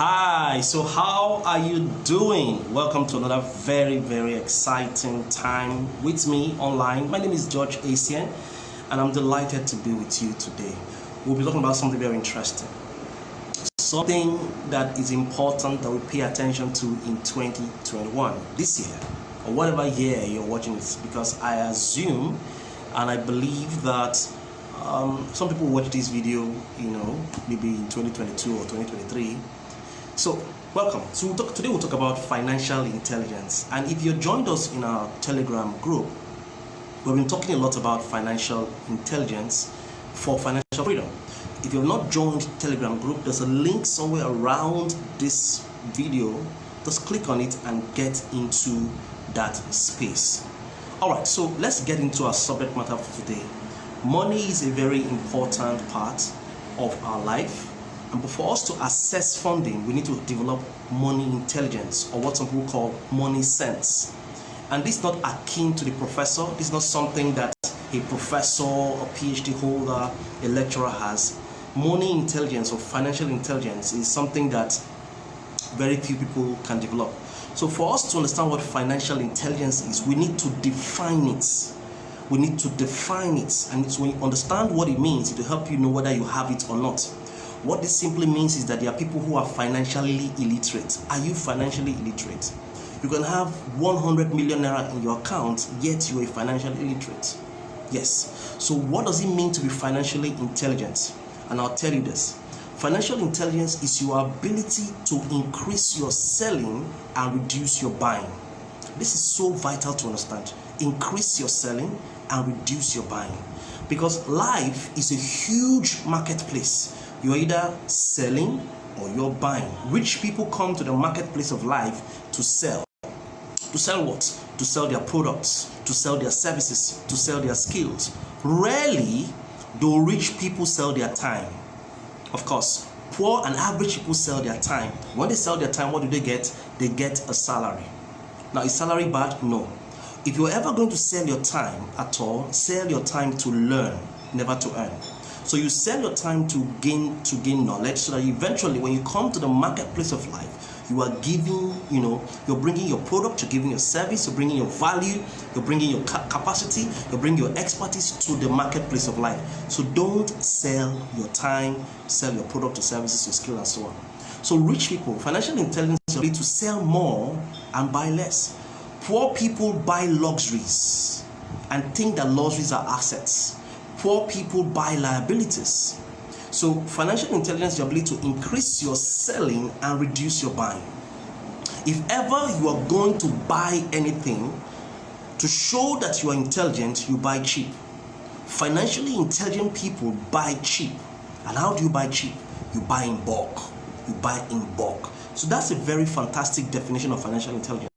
Hi, so how are you doing? Welcome to another very exciting time with me online. My name is George Essien and I'm delighted to be with you today. We'll be talking about something very interesting. Something that is important that we pay attention to in 2021, this year, or whatever year you're watching this, because I assume and I believe that some people watch this video, maybe in 2022 or 2023. So, welcome. So today we'll talk about financial intelligence. And if you joined us in our Telegram group, we've been talking a lot about financial intelligence for financial freedom. If you've not joined Telegram group, there's a link somewhere around this video. Just click on it and get into that space. Alright, so let's get into our subject matter for today. Money is a very important part of our life. And for us to assess funding, we need to develop money intelligence, or what some people call money sense. And this is not akin to the professor. This is not something that a professor, a PhD holder, a lecturer has. Money intelligence or financial intelligence is something that very few people can develop. So for us to understand what financial intelligence is, we need to define it. We need to define it. And it's when you understand what it means, it will help you know whether you have it or not. What this simply means is that there are people who are financially illiterate. Are you financially illiterate? You can have 100 million naira in your account, yet you are financially illiterate. Yes. So what does it mean to be financially intelligent? And I'll tell you this. Financial intelligence is your ability to increase your selling and reduce your buying. This is so vital to understand. Increase your selling and reduce your buying. Because life is a huge marketplace. You're either selling or you're buying. Rich people come to the marketplace of life to sell. To sell what? To sell their products, to sell their services, to sell their skills. Rarely do rich people sell their time. Of course, poor and average people sell their time. When they sell their time, what do they get? They get a salary. Now, is salary bad? No. If you're ever going to sell your time at all, sell your time to learn, never to earn. So you sell your time to gain knowledge, so that eventually when you come to the marketplace of life, you are giving, you're bringing your product, you're giving your service, you're bringing your value, you're bringing your capacity, you're bringing your expertise to the marketplace of life. So don't sell your time, sell your product or services, your skill and so on. So rich people, financial intelligence is ability to sell more and buy less. Poor people buy luxuries and think that luxuries are assets. Poor people buy liabilities. So financial intelligence is your ability to increase your selling and reduce your buying. If ever you are going to buy anything, to show that you are intelligent, you buy cheap. Financially intelligent people buy cheap. And how do you buy cheap? You buy in bulk. You buy in bulk. So that's a very fantastic definition of financial intelligence.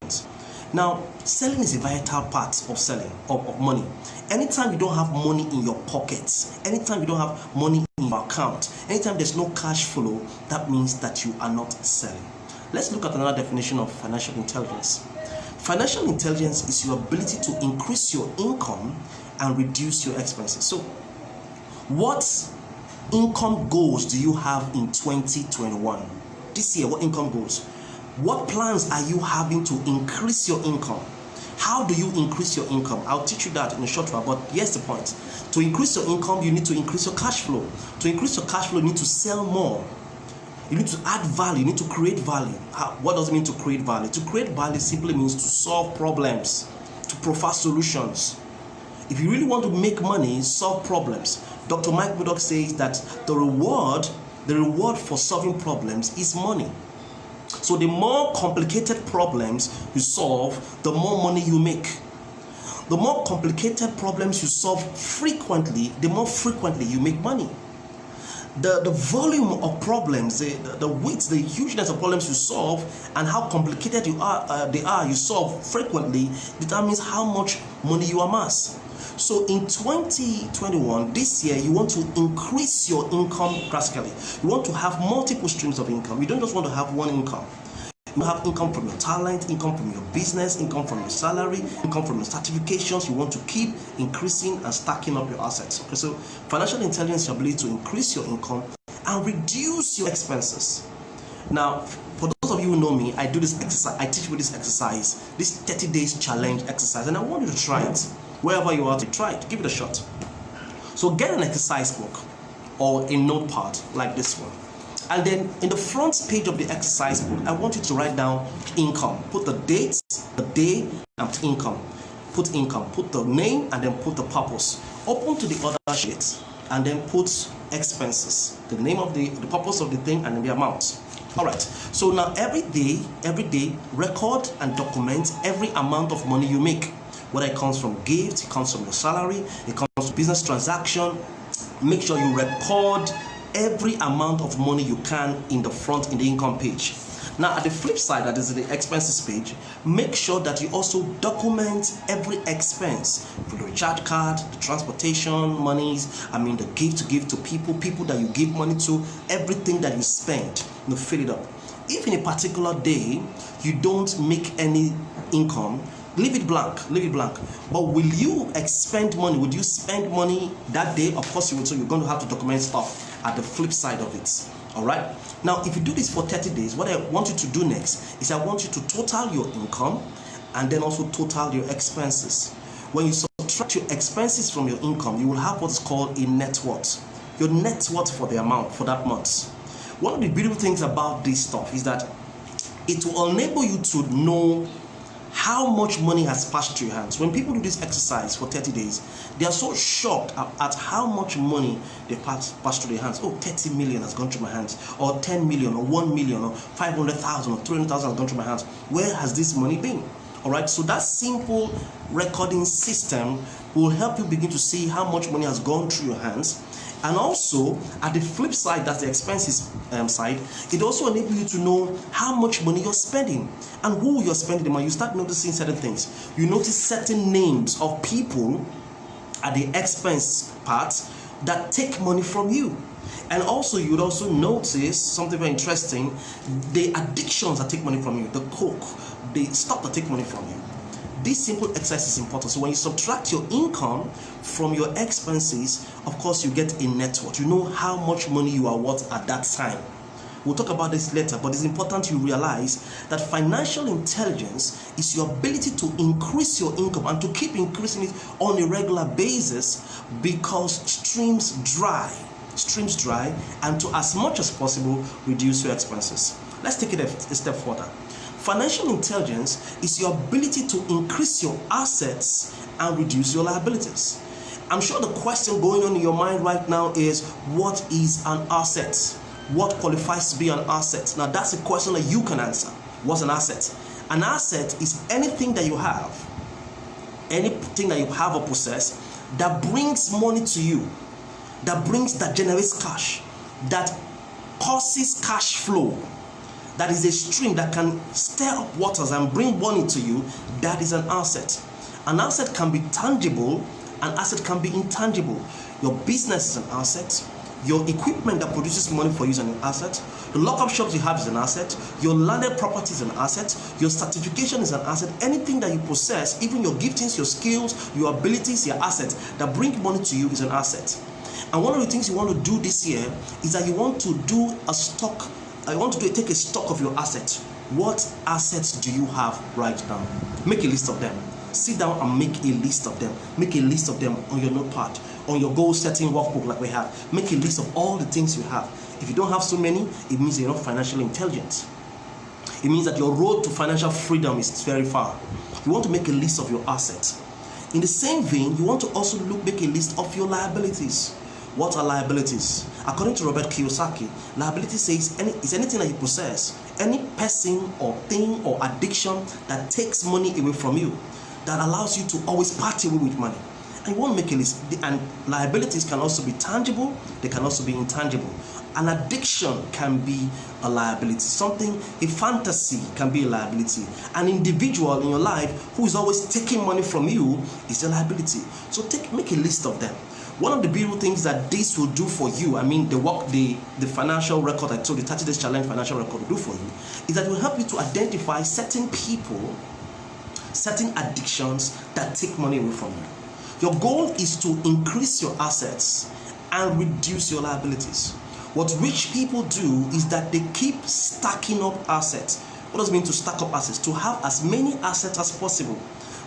Now, selling is a vital part of selling, of money. Anytime you don't have money in your pockets, anytime you don't have money in your account, anytime there's no cash flow, that means that you are not selling. Let's look at another definition of financial intelligence. Financial intelligence is your ability to increase your income and reduce your expenses. So, what income goals do you have in 2021? This year, what income goals? What plans are you having to increase your income? How do you increase your income? I'll teach you that in a short while, but here's the point. To increase your income, you need to increase your cash flow. To increase your cash flow, you need to sell more. You need to add value. You need to create value. What does it mean to create value? To create value simply means to solve problems, to provide solutions. If you really want to make money, solve problems. Dr. Mike Murdoch says that the reward for solving problems is money. So the more complicated problems you solve, the more money you make. The more complicated problems you solve frequently, the more frequently you make money. The volume of problems, the width, the hugeness of problems you solve, and how complicated you solve frequently determines how much money you amass. So in 2021, this year, you want to increase your income drastically. You want to have multiple streams of income. You don't just want to have one income. You have income from your talent, income from your business, income from your salary, income from your certifications. You want to keep increasing and stacking up your assets. Okay, so financial intelligence is your ability to increase your income and reduce your expenses. Now, for those of you who know me, I do this exercise. I teach you this exercise, this 30 days challenge exercise, and I want you to try it. Wherever you are, to try it. Give it a shot. So get an exercise book or a notepad like this one. And then in the front page of the exercise book, I want you to write down income. Put the date, the day, and put income. Put income. Put the name and then put the purpose. Open to the other sheet and then put expenses. The name of the purpose of the thing and then the amount. Alright. So now every day, record and document every amount of money you make. Whether it comes from gift, it comes from your salary, it comes from business transaction. Make sure you record every amount of money you can in the front in the income page. Now at the flip side, that is the expenses page, make sure that you also document every expense, for the recharge card, the transportation monies, the gift to give to people that you give money to, everything that you spend, fill it up. If in a particular day you don't make any income, leave it blank. But will you expend money? Would you spend money that day? Of course you will. So you're going to have to document stuff at the flip side of it. All right. Now, if you do this for 30 days, what I want you to do next is I want you to total your income and then also total your expenses. When you subtract your expenses from your income, you will have what's called a net worth. Your net worth for the amount for that month. One of the beautiful things about this stuff is that it will enable you to know how much money has passed through your hands. When people do this exercise for 30 days, they are so shocked at how much money they pass through their hands. Oh, 30 million has gone through my hands, or 10 million, or 1 million, or 500,000, or 300,000 has gone through my hands. Where has this money been? All right, so that simple recording system will help you begin to see how much money has gone through your hands. And also, at the flip side, that's the expenses side, it also enables you to know how much money you're spending and who you're spending the money. You start noticing certain things. You notice certain names of people at the expense part that take money from you. And also, you would also notice something very interesting, the addictions that take money from you, the coke, the stuff that take money from you. This simple exercise is important. So when you subtract your income from your expenses, of course you get a net worth. You know how much money you are worth at that time. We'll talk about this later, but it's important you realize that financial intelligence is your ability to increase your income and to keep increasing it on a regular basis, because streams dry, and to as much as possible reduce your expenses. Let's take it a step further. Financial intelligence is your ability to increase your assets and reduce your liabilities. I'm sure the question going on in your mind right now is, what is an asset? What qualifies to be an asset? Now that's a question that you can answer. What's an asset? An asset is anything that you have or possess that brings money to you, that generates cash, that causes cash flow. That is a stream that can stir up waters and bring money to you. That is an asset. An asset can be tangible, an asset can be intangible. Your business is an asset. Your equipment that produces money for you is an asset. The lockup shops you have is an asset. Your landed property is an asset. Your certification is an asset. Anything that you possess, even your giftings, your skills, your abilities, your assets that bring money to you is an asset. And one of the things you want to do this year is that you want to do take a stock of your assets. What assets do you have right now? Make a list of them. Sit down and make a list of them. Make a list of them on your notepad, on your goal setting workbook like we have. Make a list of all the things you have. If you don't have so many, it means you're not financially intelligent. It means that your road to financial freedom is very far. You want to make a list of your assets. In the same vein, you want to also make a list of your liabilities. What are liabilities? According to Robert Kiyosaki, liability says is anything that you possess, any person or thing or addiction that takes money away from you, that allows you to always party away with money. And you want to make a list. And liabilities can also be tangible, they can also be intangible. An addiction can be a liability. A fantasy can be a liability. An individual in your life who is always taking money from you is a liability. So make a list of them. One of the beautiful things that this will do for you, the financial record I told you, 30 days challenge financial record will do for you, is that it will help you to identify certain people, certain addictions that take money away from you. Your goal is to increase your assets and reduce your liabilities. What rich people do is that they keep stacking up assets. What does it mean to stack up assets? To have as many assets as possible.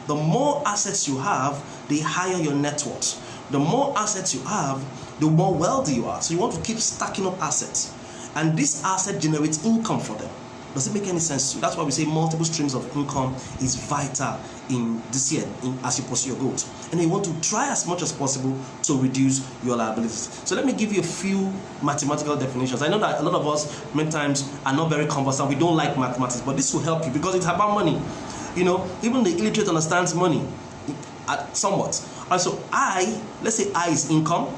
The more assets you have, the higher your net worth. The more assets you have, the more wealthy you are. So you want to keep stacking up assets. And this asset generates income for them. Does it make any sense to you? That's why we say multiple streams of income is vital in this year as you pursue your goals. And you want to try as much as possible to reduce your liabilities. So let me give you a few mathematical definitions. I know that a lot of us many times are not very conversant. We don't like mathematics, but this will help you because it's about money. You know, even the illiterate understands money somewhat. Also, let's say I is income,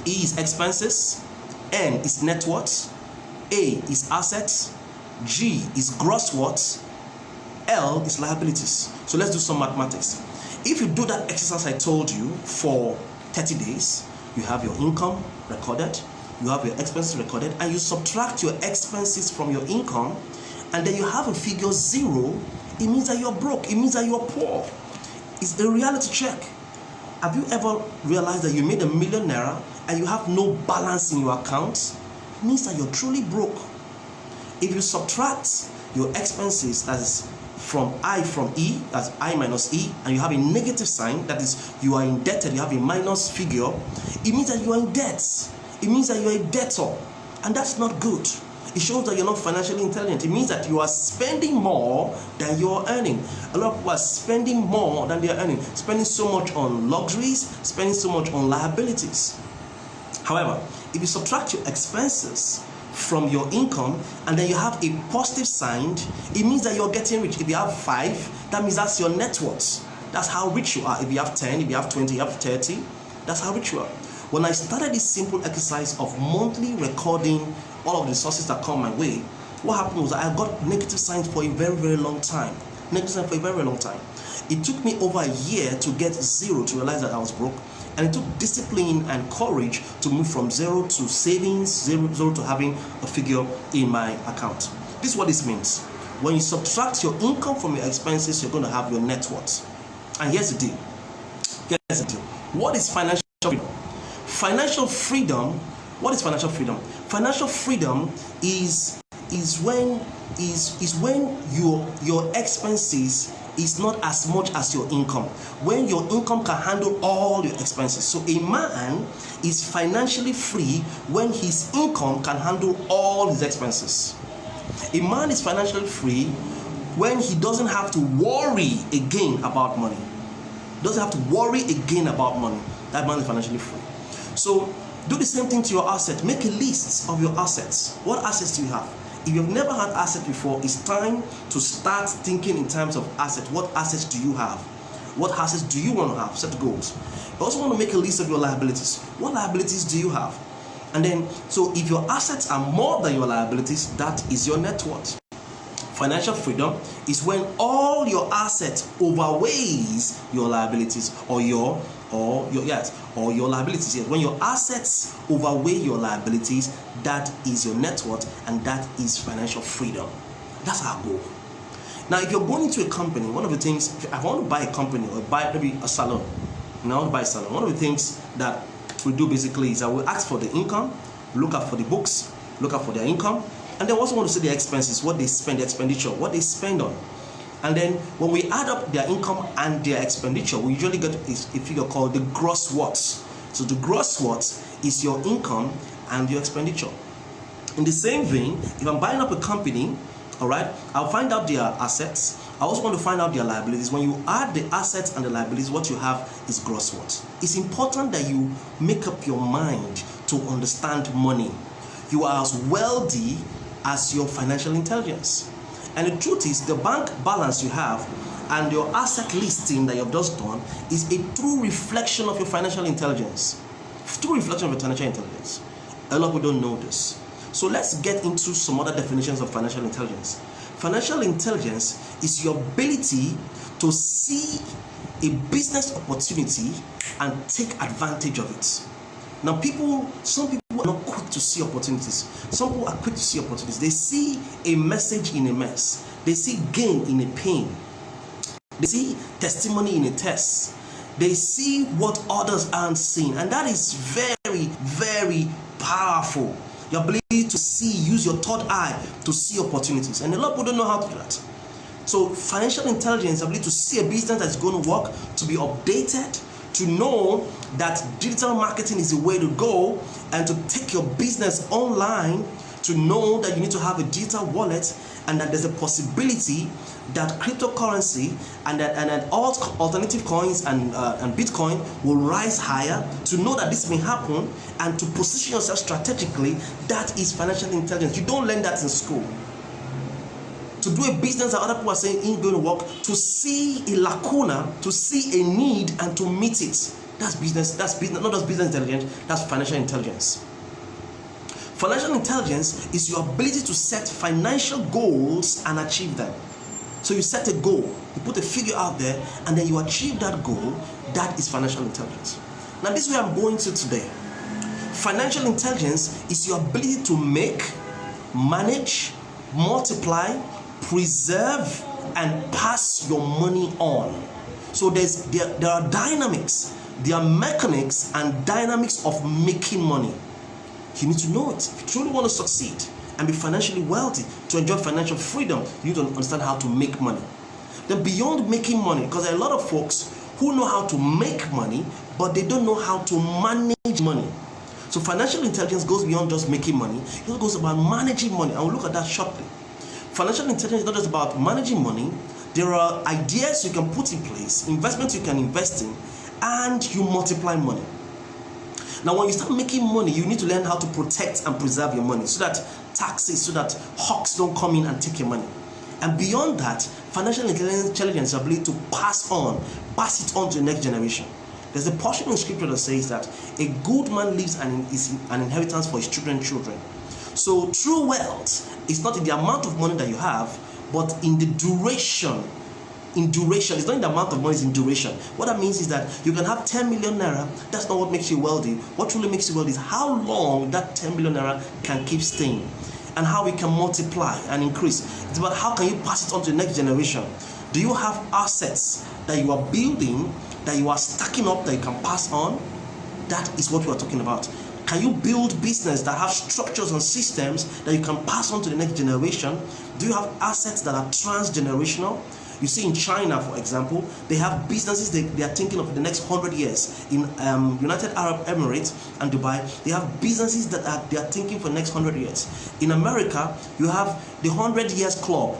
E is expenses, N is net worth, A is assets, G is gross worth, L is liabilities. So let's do some mathematics. If you do that exercise I told you for 30 days, you have your income recorded, you have your expenses recorded, and you subtract your expenses from your income, and then you have a figure 0, it means that you're broke, it means that you're poor. It's a reality check. Have you ever realized that you made ₦1 million and you have no balance in your account? It means that you're truly broke. If you subtract your expenses, that is from E, that's I minus E, and you have a negative sign, that is you are indebted, you have a minus figure, it means that you are in debt. It means that you are a debtor, and that's not good. It shows that you're not financially intelligent. It means that you are spending more than you're earning. A lot of people are spending more than they're earning, spending so much on luxuries, spending so much on liabilities. However, if you subtract your expenses from your income and then you have a positive sign, it means that you're getting rich. If you have 5, that means that's your net worth. That's how rich you are. If you have 10, if you have 20, you have 30, that's how rich you are. When I started this simple exercise of monthly recording all of the sources that come my way, what happened was I got negative signs for a very, very long time. Negative signs for a very, very long time. It took me over a year to get 0, to realize that I was broke. And it took discipline and courage to move from 0 to savings, 0 to having a figure in my account. This is what this means. When you subtract your income from your expenses, you're going to have your net worth. And here's the deal. Here's the deal. What is financial freedom? Financial freedom. What is financial freedom? Financial freedom is when your expenses is not as much as your income. When your income can handle all your expenses. So a man is financially free when his income can handle all his expenses. A man is financially free when he doesn't have to worry again about money. Doesn't have to worry again about money. That man is financially free. So do the same thing to your assets. Make a list of your assets. What assets do you have? If you've never had assets before, it's time to start thinking in terms of assets. What assets do you have? What assets do you want to have? Set goals. You also want to make a list of your liabilities. What liabilities do you have? And then, so if your assets are more than your liabilities, that is your net worth. Financial freedom is when all your assets overweighs your liabilities or your liabilities. Yes. When your assets overweigh your liabilities, that is your net worth, and that is financial freedom. That's our goal. Now, if you're going into a company, one of the things, if I want to buy a company or buy maybe a salon, I want to buy a salon. One of the things that we do basically is I will ask for the income, look out for the books, look out for their income, and then also want to see their expenses, what they spend, the expenditure, what they spend on. And then when we add up their income and their expenditure, we usually get a figure called the gross worth. So the gross worth is your income and your expenditure. In the same vein, if I'm buying up a company, all right, I'll find out their assets. I also want to find out their liabilities. When you add the assets and the liabilities, what you have is gross worth. It's important that you make up your mind to understand money. You are as wealthy as your financial intelligence. And the truth is, the bank balance you have and your asset listing that you've just done is a true reflection of your financial intelligence. True reflection of your financial intelligence. A lot of people don't know this. So let's get into some other definitions of financial intelligence. Financial intelligence is your ability to see a business opportunity and take advantage of it. Now, some people are not quick to see opportunities. Some people are quick to see opportunities. They see a message in a mess. They see gain in a pain. They see testimony in a test. They see what others aren't seeing. And that is very, very powerful. Your ability to see, use your third eye to see opportunities. And a lot of people don't know how to do that. So financial intelligence, ability to see a business that's going to work, to be updated, to know that digital marketing is the way to go, and to take your business online, to know that you need to have a digital wallet, and that there's a possibility that cryptocurrency and that all alternative coins and Bitcoin will rise higher, to know that this may happen, and to position yourself strategically. That is financial intelligence. You don't learn that in school. To do a business that other people are saying ain't going to work, to see a lacuna, to see a need and to meet it. That's business, not just business intelligence, that's financial intelligence. Financial intelligence is your ability to set financial goals and achieve them. So you set a goal, you put a figure out there, and then you achieve that goal. That is financial intelligence. Now this is where I'm going to today. Financial intelligence is your ability to make, manage, multiply, preserve, and pass your money on. So there are dynamics, there are mechanics and dynamics of making money. You need to know it. If you truly want to succeed and be financially wealthy, to enjoy financial freedom, you need to understand how to make money. Then beyond making money, because there are a lot of folks who know how to make money, but they don't know how to manage money. So financial intelligence goes beyond just making money. It goes about managing money, and we'll look at that shortly. Financial intelligence is not just about managing money. There are ideas you can put in place, investments you can invest in, and you multiply money. Now, when you start making money, you need to learn how to protect and preserve your money, so that taxes, so that hawks don't come in and take your money. And beyond that, financial intelligence is the ability to pass it on to the next generation. There's a portion in scripture that says that a good man leaves an inheritance for his children's children. So true wealth is not in the amount of money that you have, but in the duration. In duration, it's not in the amount of money, it's in duration. What that means is that you can have 10 million naira. That's not what makes you wealthy. What truly makes you wealthy is how long that 10 million naira can keep staying, and how it can multiply and increase. It's about how can you pass it on to the next generation. Do you have assets that you are building, that you are stacking up, that you can pass on? That is what we are talking about. Can you build business that have structures and systems that you can pass on to the next generation? Do you have assets that are transgenerational? You see in China, for example, they have businesses they are thinking of the next 100 years. In United Arab Emirates and Dubai, they have businesses that they are thinking for the next 100 years. In America, you have the 100 Years Club.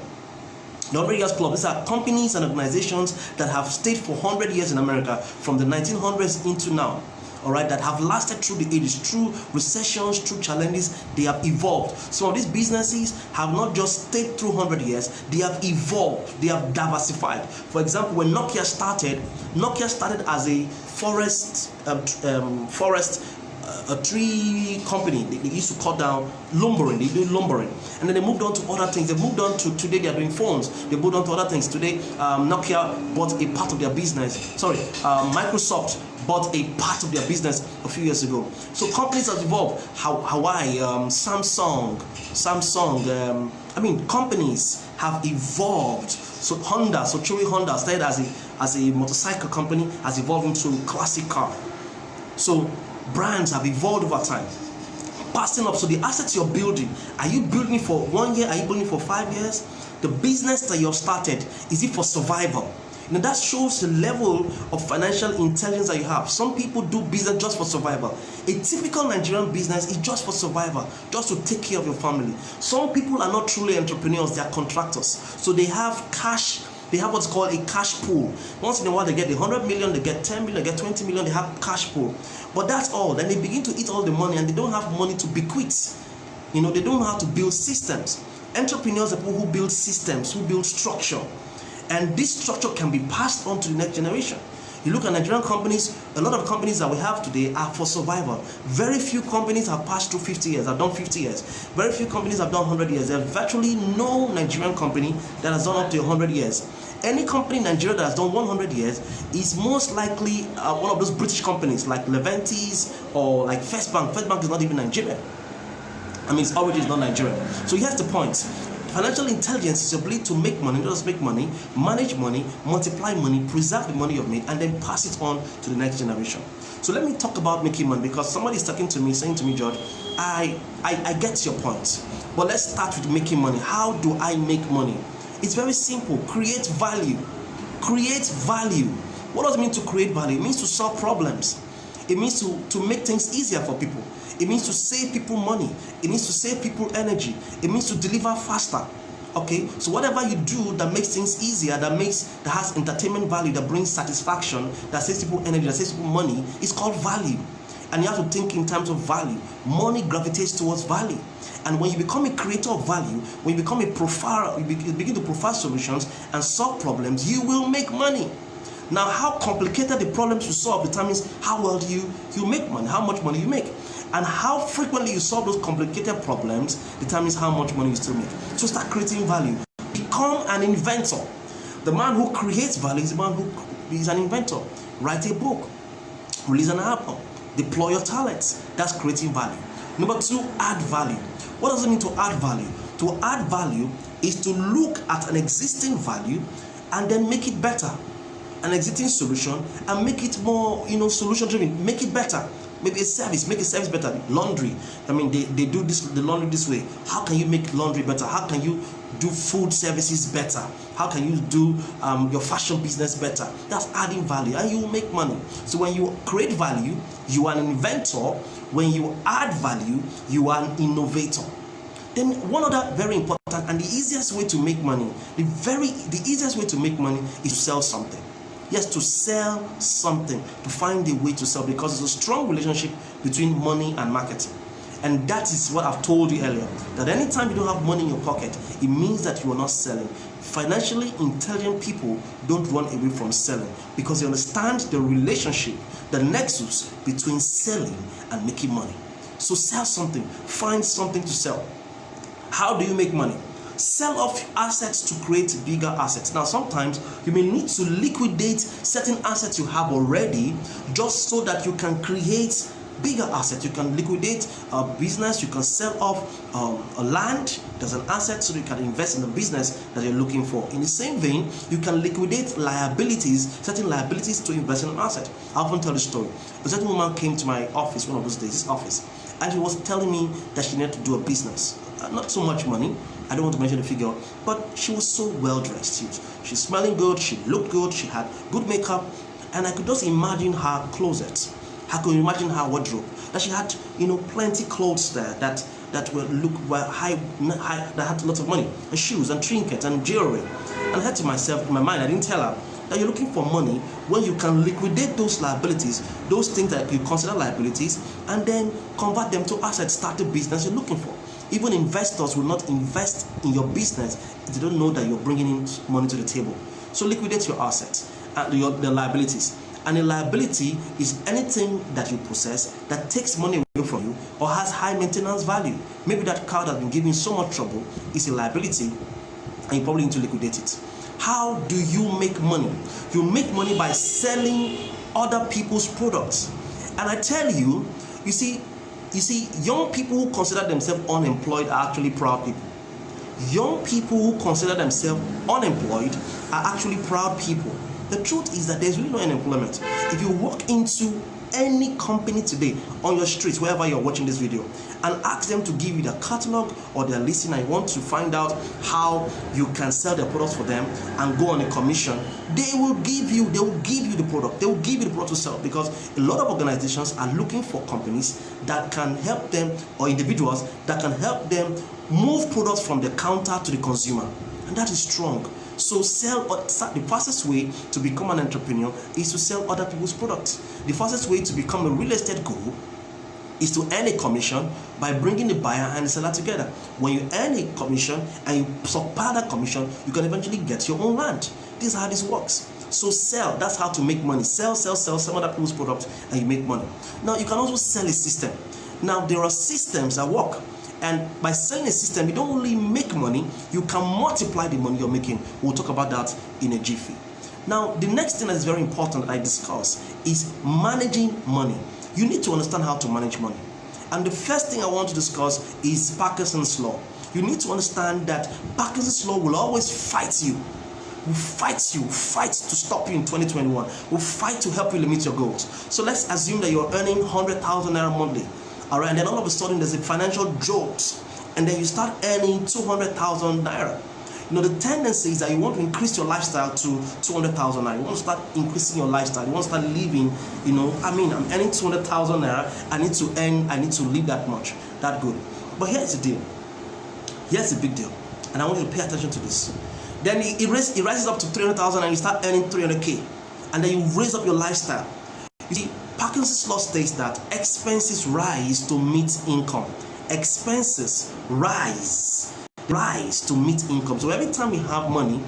The 100 Years Club, these are companies and organizations that have stayed for 100 years in America, from the 1900s into now. All right, that have lasted through the ages, through recessions, through challenges. They have evolved. Some of these businesses have not just stayed through 100 years, they have evolved, they have diversified. For example, when Nokia started as a a tree company. They used to cut down lumbering. They do lumbering, and then they moved on to other things. They moved on to today. They are doing phones. They moved on to other things. Today, Nokia bought a part of their business. Microsoft bought a part of their business a few years ago. So companies have evolved. Hawaii, Samsung. Companies have evolved. So Chewy Honda started as a motorcycle company, has evolved into a classic car. So brands have evolved over time, passing up. So the assets you're building, are you building for 1 year? Are you building for 5 years? The business that you've started, is it for survival? That shows the level of financial intelligence that you have. Some people do business just for survival. A typical Nigerian business is just for survival, just to take care of your family. Some people are not truly entrepreneurs, they are contractors. So they have cash. They have what's called a cash pool. Once in a while, they get the 100 million, they get 10 million, they get 20 million, they have cash pool. But that's all. Then they begin to eat all the money, and they don't have money to bequeath. They don't know how to build systems. Entrepreneurs are people who build systems, who build structure. And this structure can be passed on to the next generation. You look at Nigerian companies, a lot of companies that we have today are for survival. Very few companies have passed through 50 years, have done 50 years. Very few companies have done 100 years. There's virtually no Nigerian company that has done up to 100 years. Any company in Nigeria that has done 100 years is most likely one of those British companies like Levantis or like First Bank. First Bank is not even Nigeria. Its origin is not Nigeria. So here's the point. Financial intelligence is the ability to make money, not just make money, manage money, multiply money, preserve the money you've made, and then pass it on to the next generation. So let me talk about making money, because somebody is talking to me, saying to me, George, I get your point. But let's start with making money. How do I make money? It's very simple. Create value. Create value. What does it mean to create value? It means to solve problems. It means to make things easier for people. It means to save people money. It means to save people energy. It means to deliver faster. Okay, so whatever you do that makes things easier, that has entertainment value, that brings satisfaction, that saves people energy, that saves people money, is called value. And you have to think in terms of value. Money gravitates towards value. And when you become a creator of value, when you become a profiler, you begin to profile solutions and solve problems, you will make money. Now, how complicated the problems you solve determines how well you make money, how much money you make. And how frequently you solve those complicated problems determines how much money you still make. So start creating value. Become an inventor. The man who creates value is the man who is an inventor. Write a book. Release an album. Deploy your talents. That's creating value. Number 2, add value. What does it mean to add value? To add value is to look at an existing value and then make it better. An existing solution and make it more, solution driven. Make it better. Maybe a service, make a service better. Laundry, I mean, they do the laundry this way. How can you make laundry better? How can you do food services better? How can you do your fashion business better? That's adding value, and you will make money. So when you create value, you are an inventor. When you add value, you are an innovator. Then one other very important and the easiest way to make money, the easiest way to make money is to sell something. Yes, to sell something, to find a way to sell, because there's a strong relationship between money and marketing. And that is what I've told you earlier, that anytime you don't have money in your pocket, it means that you are not selling. Financially intelligent people don't run away from selling because they understand the relationship, the nexus between selling and making money. So sell something, find something to sell. How do you make money? Sell off assets to create bigger assets. Now, sometimes you may need to liquidate certain assets you have already just so that you can create bigger assets. You can liquidate a business, you can sell off a land, there's an asset, so you can invest in the business that you're looking for. In the same vein, you can liquidate liabilities, certain liabilities, to invest in an asset. I often tell the story. A certain woman came to my office one of those days, this office, and she was telling me that she needed to do a business. Not so much money, I don't want to mention the figure, but she was so well dressed. She's smelling good, she looked good, she had good makeup, and I could just imagine her closet. I could imagine her wardrobe. That she had, plenty clothes there that were high, that had lots of money, and shoes and trinkets and jewelry. And I said to myself, in my mind, I didn't tell her that you're looking for money when you can liquidate those liabilities, those things that you consider liabilities, and then convert them to assets, start the business you're looking for. Even investors will not invest in your business if they don't know that you're bringing in money to the table. So liquidate your assets and the liabilities. And a liability is anything that you possess that takes money away from you or has high maintenance value. Maybe that car that's been giving so much trouble is a liability, and you probably need to liquidate it. How do you make money? You make money by selling other people's products. And I tell you, you see, young people who consider themselves unemployed are actually proud people. Young people who consider themselves unemployed are actually proud people. The truth is that there's really no unemployment. If you walk into any company today on your streets, wherever you're watching this video, and ask them to give you their catalog or their listing, and you want to find out how you can sell their products for them and go on a commission, they will give you the product. They will give you the product to sell, because a lot of organizations are looking for companies that can help them, or individuals that can help them move products from the counter to the consumer. And that is strong. So the fastest way to become an entrepreneur is to sell other people's products. The fastest way to become a real estate guru is to earn a commission by bringing the buyer and the seller together. When you earn a commission and you supply that commission, you can eventually get your own land. This is how this works. So sell, that's how to make money. Sell some other people's products and you make money. Now you can also sell a system. Now there are systems that work. And by selling a system, you don't only make money, you can multiply the money you're making. We'll talk about that in a jiffy. Now, the next thing that is very important that I discuss is managing money. You need to understand how to manage money. And the first thing I want to discuss is Parkinson's law. You need to understand that Parkinson's law will always fight you. Will fight to stop you in 2021. Will fight to help you limit your goals. So let's assume that you're earning 100,000 naira monthly. All right, and then all of a sudden there's a financial jolt, and then you start earning 200,000 naira. You know, the tendency is that you want to increase your lifestyle to 200,000 naira. You want to start increasing your lifestyle. You want to start living, you know, I'm earning 200,000 naira. I need to live that much, that good. But here's the deal. Here's the big deal. And I want you to pay attention to this. Then it rises up to 300,000 and you start earning 300K. And then you raise up your lifestyle. You see, Parkinson's law states that expenses rise to meet income. Expenses rise to meet income. So every time we have money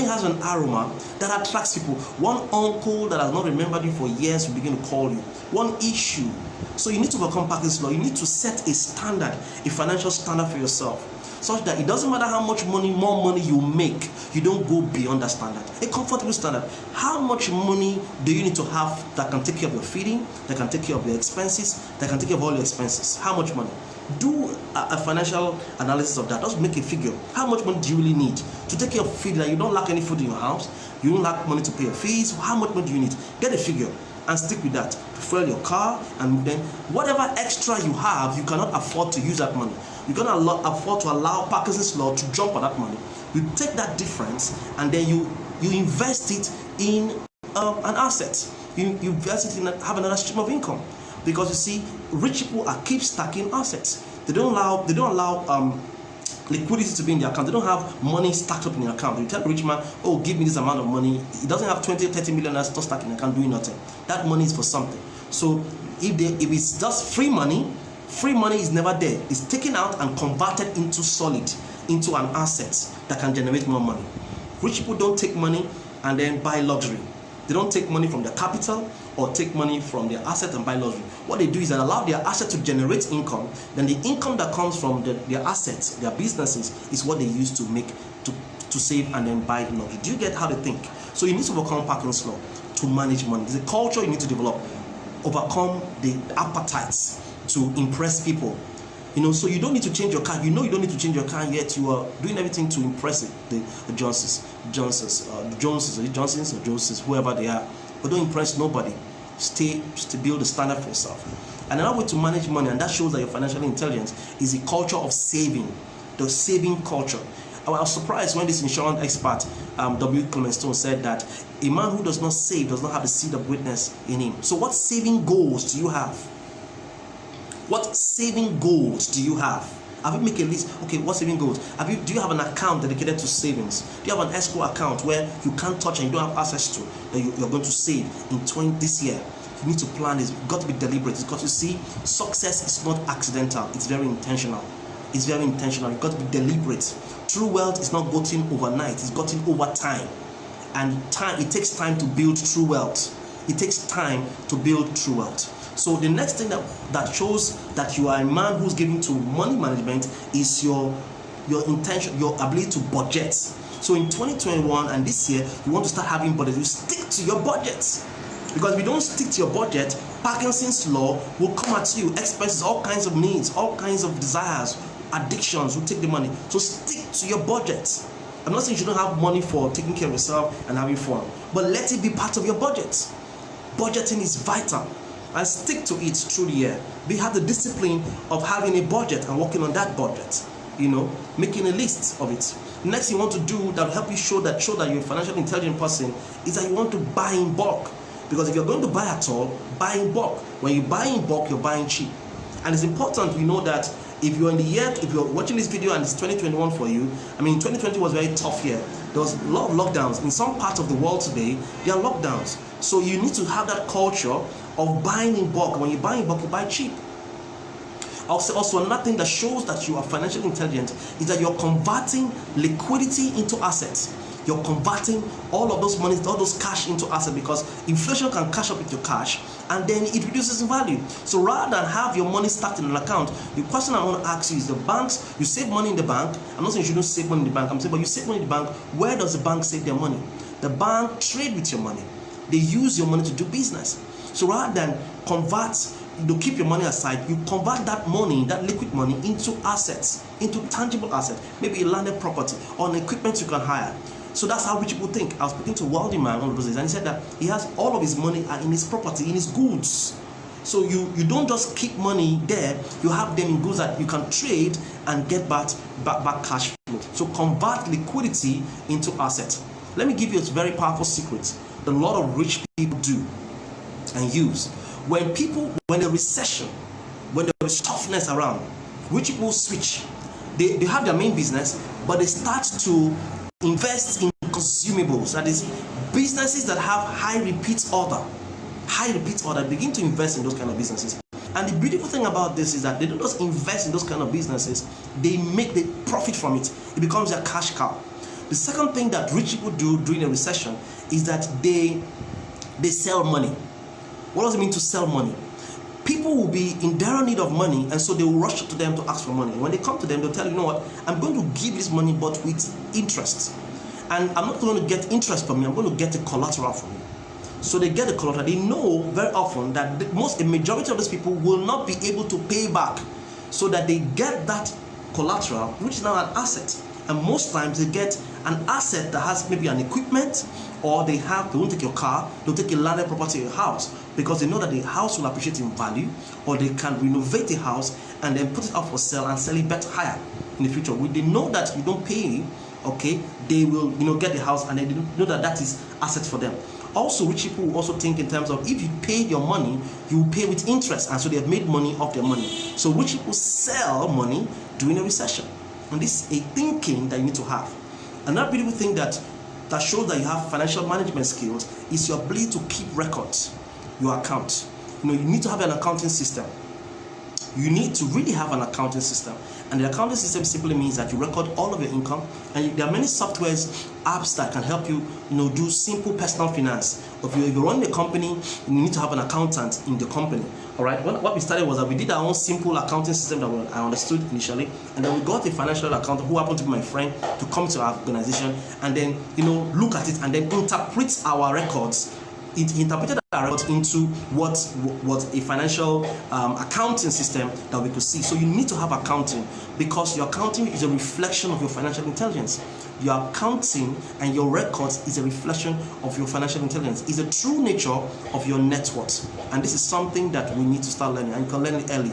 has an aroma that attracts people. One uncle that has not remembered you for years will begin to call you. One issue. So you need to overcome Parkinson's law. You need to set a standard, a financial standard for yourself, such that it doesn't matter how much money, more money you make, you don't go beyond that standard. A comfortable standard. How much money do you need to have that can take care of your feeding, that can take care of your expenses, that can take care of all your expenses? How much money? Do a financial analysis of that. Just make a figure. How much money do you really need to take care of feeding? That you don't lack any food in your house, you don't lack money to pay your fees. How much money do you need? Get a figure and stick with that. Fuel your car, and then whatever extra you have, you cannot afford to use that money. You cannot afford to allow Parkinson's law to jump on that money. You take that difference and then you invest it in an asset. You invest it in have another stream of income. Because you see, rich people keep stacking assets. They don't allow liquidity to be in their account. They don't have money stacked up in their account. You tell a rich man, oh, give me this amount of money. He doesn't have 20, 30 million that's still stacked in the account doing nothing. That money is for something. So if it's just free money is never there. It's taken out and converted into into an asset that can generate more money. Rich people don't take money and then buy luxury. They don't take money from their capital or take money from their asset and buy luxury. What they do is that allow their asset to generate income. Then the income that comes from their assets, their businesses, is what they use to make to save and then buy luxury. Do you get how they think? So you need to overcome Parkinson's law to manage money. It's a culture you need to develop. Overcome the appetites to impress people. You know, so you don't need to change your car. You know you don't need to change your car, yet you are doing everything to impress the Johnsons, whoever they are. But don't impress nobody. Stay to build a standard for yourself. And another way to manage money, and that shows that your financial intelligence, is a culture of saving. The saving culture. I was surprised when this insurance expert, W. Clement Stone, said that a man who does not save does not have the seed of greatness in him. So what saving goals do you have? What saving goals do you have? Have you made a list? Okay, what saving goals? Do you have an account dedicated to savings? Do you have an escrow account where you can't touch and you don't have access to, that you're going to save in this year? You need to plan this. You've got to be deliberate, because you see, success is not accidental. It's very intentional. It's very intentional. You've got to be deliberate. True wealth is not gotten overnight. It's gotten over time. And it takes time to build true wealth. It takes time to build true wealth. So the next thing that shows that you are a man who's given to money management is your intention, your ability to budget. So in 2021 and this year, you want to start having budget. You stick to your budget. Because if you don't stick to your budget, Parkinson's law will come at you. Expenses, all kinds of needs, all kinds of desires, addictions will take the money. So stick to your budget. I'm not saying you don't have money for taking care of yourself and having fun, but let it be part of your budget. Budgeting is vital. And stick to it through the year. Have the discipline of having a budget and working on that budget. You know, making a list of it. Next thing you want to do that will help you show that you're a financially intelligent person is that you want to buy in bulk. Because if you're going to buy at all, buy in bulk. When you buy in bulk, you're buying cheap. And it's important you know that if you're watching this video and it's 2021 for you, 2020 was a very tough year. There was a lot of lockdowns. In some parts of the world today, there are lockdowns. So you need to have that culture of buying in bulk. When you buy in bulk, you buy cheap. Also, another thing that shows that you are financially intelligent is that you're converting liquidity into assets. You're converting all of those money, all those cash into assets, because inflation can cash up with your cash and then it reduces in value. So rather than have your money stacked in an account, the question I want to ask you is, the banks, you save money in the bank. I'm not saying you shouldn't save money in the bank. I'm saying, but you save money in the bank. Where does the bank save their money? The bank trade with your money. They use your money to do business. So rather than keep your money aside, you convert that money, that liquid money, into assets, into tangible assets, maybe a landed property or an equipment you can hire. So that's how rich people think. I was speaking to a wealthy man one of those days, and he said that he has all of his money in his property, in his goods. So you don't just keep money there, you have them in goods that you can trade and get back cash flow. So convert liquidity into assets. Let me give you a very powerful secret that a lot of rich people do and use. When a recession, when there is toughness around, rich people switch. They have their main business, but they start to invest in consumables. That is, businesses that have high repeat order, begin to invest in those kind of businesses. And the beautiful thing about this is that they don't just invest in those kind of businesses, they make the profit from it. It becomes their cash cow. The second thing that rich people do during a recession is that they sell money. What does it mean to sell money? People will be in dire need of money, and so they will rush to them to ask for money. When they come to them, they'll tell you know what, I'm going to give this money but with interest. And I'm not going to get interest from you, I'm going to get a collateral from you. So they get the collateral. They know very often that a majority of those people will not be able to pay back, so that they get that collateral, which is now an asset. And most times they get an asset that has maybe an equipment, or they won't take your car, they'll take a landed property in your house, because they know that the house will appreciate in value, or they can renovate the house and then put it up for sale and sell it better higher in the future. When they know that you don't pay, okay, they will get the house, and they know that that is asset for them. Also, rich people will also think in terms of, if you pay your money, you will pay with interest, and so they have made money off their money. So rich people sell money during a recession, and this is a thinking that you need to have. Another beautiful thing that shows that you have financial management skills is your ability to keep records, your account. You need to have an accounting system. You need to really have an accounting system. And the accounting system simply means that you record all of your income, and there are many softwares, apps that can help you, do simple personal finance. If you run the company, you need to have an accountant in the company. All right. What we started was that we did our own simple accounting system that I understood initially, and then we got a financial accountant who happened to be my friend to come to our organization and then look at it and then interpret our records. It interpreted our records into what a financial accounting system that we could see. So you need to have accounting, because your accounting is a reflection of your financial intelligence. Your accounting and your records is a reflection of your financial intelligence. It's a true nature of your net worth. And this is something that we need to start learning, and you can learn it early.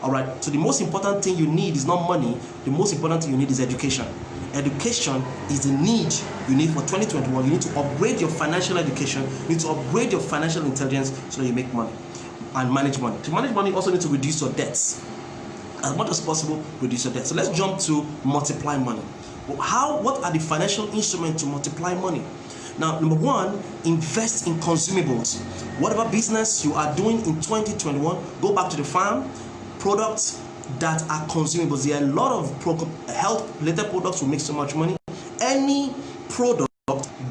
All right. So the most important thing you need is not money. The most important thing you need is education. Education is the need you need for 2021. You need to upgrade your financial education. You need to upgrade your financial intelligence so that you make money and manage money. To manage money, you also need to reduce your debts. As much as possible, reduce your debts. So let's jump to multiply money. What are the financial instruments to multiply money? Now, number one, invest in consumables. Whatever business you are doing in 2021, go back to the farm. Products that are consumables. There are a lot of health-related products will make so much money. Any product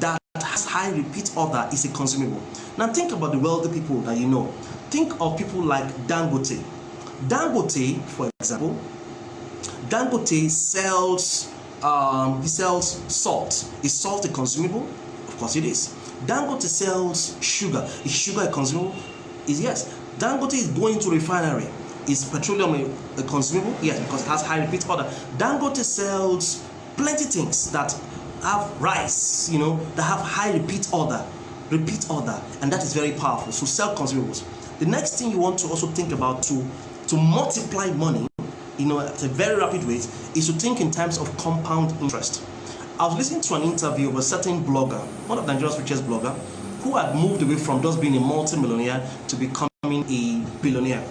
that has high repeat order is a consumable. Now think about the wealthy people that you know. Think of people like Dangote. Dangote, for example, Dangote sells salt. Is salt a consumable? Of course it is. Dangote sells sugar. Is sugar a consumable? Yes. Dangote is going to refinery. Is petroleum a consumable? Yes, because it has high repeat order. Dangote sells plenty things that have rice, that have high repeat order, and that is very powerful. So sell consumables. The next thing you want to also think about to multiply money, at a very rapid rate, is to think in terms of compound interest. I was listening to an interview of a certain blogger, one of Nigeria's richest blogger, who had moved away from just being a multi-millionaire to becoming a billionaire.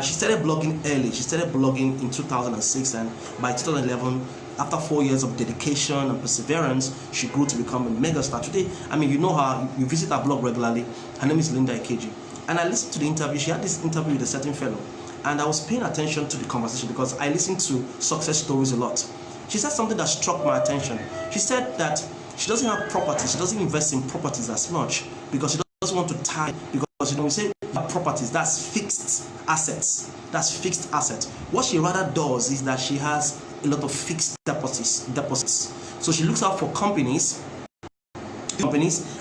She started blogging early. She started blogging in 2006, and by 2011, after 4 years of dedication and perseverance, she grew to become a megastar. Today, you know her, you visit her blog regularly. Her name is Linda Ikeji. And I listened to the interview. She had this interview with a certain fellow, and I was paying attention to the conversation because I listen to success stories a lot. She said something that struck my attention. She said that she doesn't have properties. She doesn't invest in properties as much because she doesn't want to tie. Because we say properties, that's fixed assets. That's fixed assets. What she rather does is that she has a lot of fixed deposits. So she looks out for companies,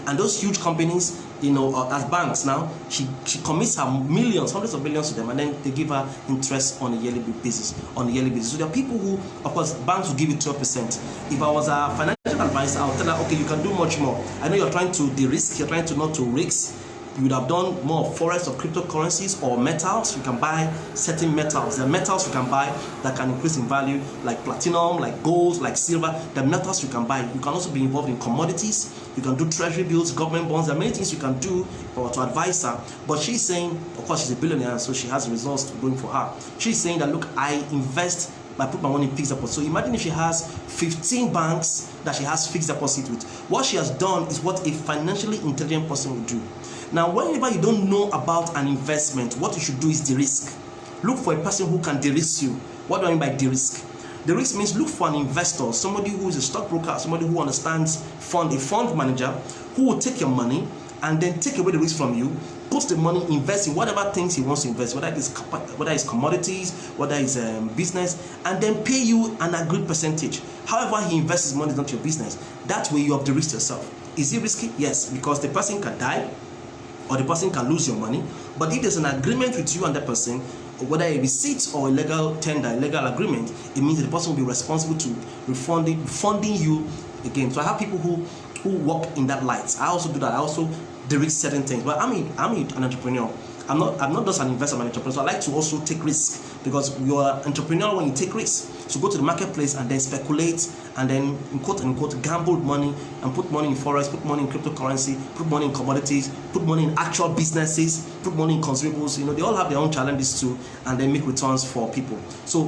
and those huge companies, as banks now, she commits her millions, hundreds of millions to them, and then they give her interest on a yearly basis. So there are people who, of course, banks will give you 12%. If I was a financial advisor, I would tell her, okay, you can do much more. I know you're trying to de-risk, you're trying to not to risk. you would have done more forex or cryptocurrencies or metals. You can buy certain metals. There are metals you can buy that can increase in value, like platinum, like gold, like silver. The metals you can buy. You can also be involved in commodities. You can do treasury bills, government bonds. There are many things you can do to advise her. But she's saying, of course, she's a billionaire, so she has results going for her. She's saying that, look, I invest by put my money in fixed deposit. So imagine if she has 15 banks that she has fixed deposit with. What she has done is what a financially intelligent person would do. Now, whenever you don't know about an investment, what you should do is de-risk. Look for a person who can de-risk you. What do I mean by de-risk? De-risk means look for an investor, somebody who is a stockbroker, somebody who understands a fund manager, who will take your money and then take away the risk from you, put the money, invest in whatever things he wants to invest, whether it's commodities, whether it's business, and then pay you an agreed percentage. However he invests his money is not your business. That way you have de-risked yourself. Is it risky? Yes, because the person can die or the person can lose your money. But if there's an agreement with you and that person, whether a receipt or a legal tender, a legal agreement, it means that the person will be responsible to funding you again. So I have people who work in that light. I also do that. I also de-risk certain things. But I'm an entrepreneur. I'm not just an investor, I'm an entrepreneur. So I like to also take risks, because you're an entrepreneur when you take risks. So go to the marketplace and then speculate, and then quote unquote gamble money and put money in forex, put money in cryptocurrency, put money in commodities, put money in actual businesses, put money in consumables. They all have their own challenges too, and they make returns for people. So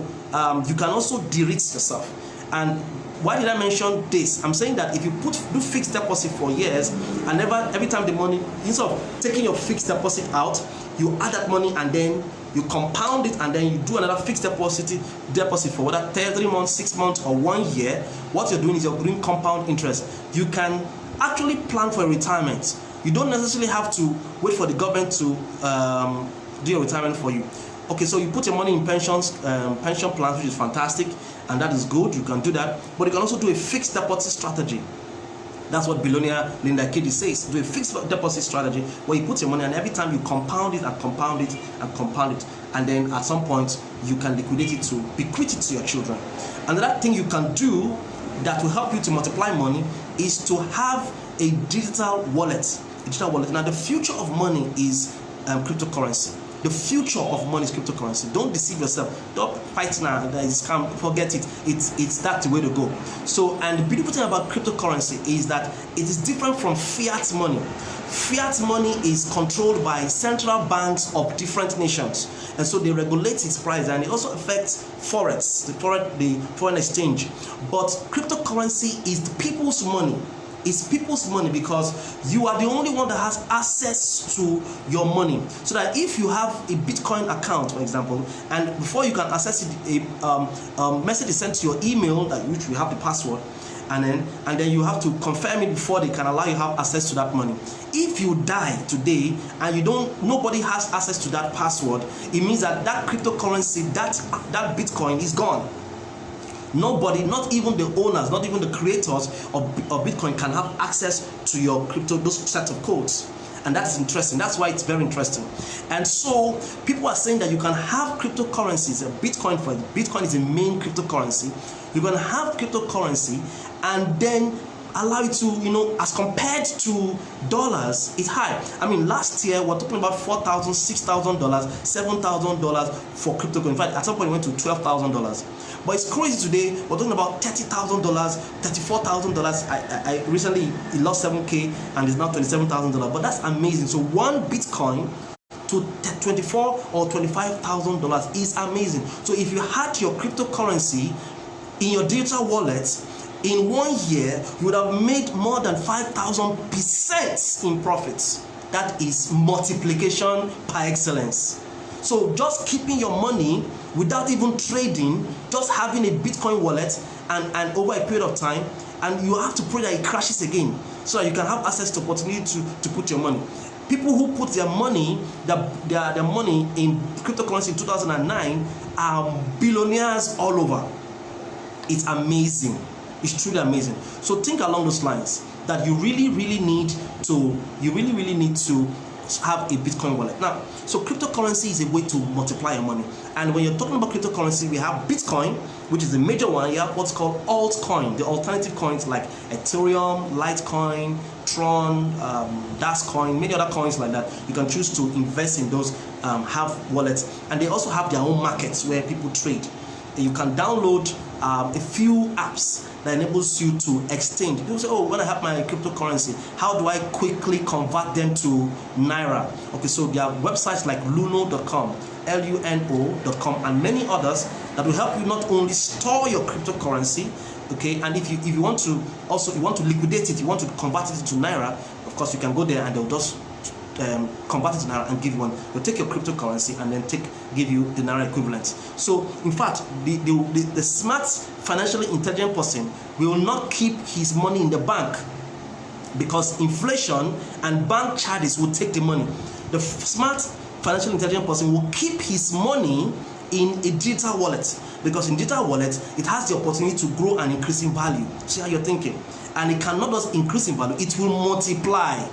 you can also de-risk yourself. And why did I mention this? I'm saying that if you do fixed deposit for years, and every time the money, instead of taking your fixed deposit out, you add that money and then you compound it, and then you do another fixed deposit for whether 3 months, 6 months, or 1 year. What you're doing is you're doing compound interest. You can actually plan for a retirement. You don't necessarily have to wait for the government to do your retirement for you. Okay, so you put your money in pension plans, which is fantastic, and that is good. You can do that, but you can also do a fixed deposit strategy. That's what billionaire Linda Kiddy says. Do a fixed deposit strategy where you put your money, and every time you compound it and compound it and compound it, and then at some point you can liquidate it to bequeath it to your children. Another thing you can do that will help you to multiply money is to have a digital wallet. Now, the future of money is cryptocurrency. The future of money is cryptocurrency. Don't deceive yourself. Don't fight now. That is scam. Forget it. It's that the way to go. So, and the beautiful thing about cryptocurrency is that it is different from fiat money. Fiat money is controlled by central banks of different nations, and so they regulate its price, and it also affects forex, the foreign exchange. But cryptocurrency is the people's money. It's people's money, because you are the only one that has access to your money. So that if you have a Bitcoin account, for example, and before you can access it, a message is sent to your email, which you have the password, and then you have to confirm it before they can allow you to have access to that money. If you die today and nobody has access to that password, it means that cryptocurrency, that Bitcoin is gone. Nobody, not even the owners, not even the creators of Bitcoin can have access to your crypto, those set of codes. And that's interesting. That's why it's very interesting. And so people are saying that you can have cryptocurrencies. Bitcoin is the main cryptocurrency. You can have cryptocurrency and then allow it to, as compared to dollars, it's high. I mean, last year we're talking about $4,000, $6,000, $7,000 for cryptocurrency. In fact, at some point it went to $12,000. But it's crazy today. We're talking about $30,000, $34,000. I recently lost 7K and it's now $27,000. But that's amazing. So one Bitcoin to $24,000 or $25,000 is amazing. So if you had your cryptocurrency in your digital wallet, in 1 year, you would have made more than 5,000% in profits. That is multiplication par excellence. So just keeping your money without even trading, just having a Bitcoin wallet and over a period of time, and you have to pray that it crashes again so that you can have access to opportunity to put your money. People who put their money, their money in cryptocurrency in 2009 are billionaires all over. It's amazing. It's truly amazing. So think along those lines, that you really need to have a Bitcoin wallet. Now, so cryptocurrency is a way to multiply your money. And when you're talking about cryptocurrency, we have Bitcoin, which is the major one. You have what's called altcoin, the alternative coins like Ethereum, Litecoin, Tron, Dascoin, many other coins like that. You can choose to invest in those, have wallets, and they also have their own markets where people trade. You can download a few apps that enables you to exchange. People say, oh, when I have my cryptocurrency, how do I quickly convert them to Naira? Okay, so there are websites like luno.com, luno.com, and many others that will help you not only store your cryptocurrency, okay, and if you want to also, you want to liquidate it, you want to convert it to Naira, of course you can go there and they'll just convert it to Naira and give you one. They'll take your cryptocurrency and then give you the Naira equivalent. So in fact, the smart, financially intelligent person will not keep his money in the bank, because inflation and bank charges will take the money. The smart, financially intelligent person will keep his money in a digital wallet, because in digital wallet it has the opportunity to grow and increase in value. See how you're thinking? And it cannot just increase in value, it will multiply.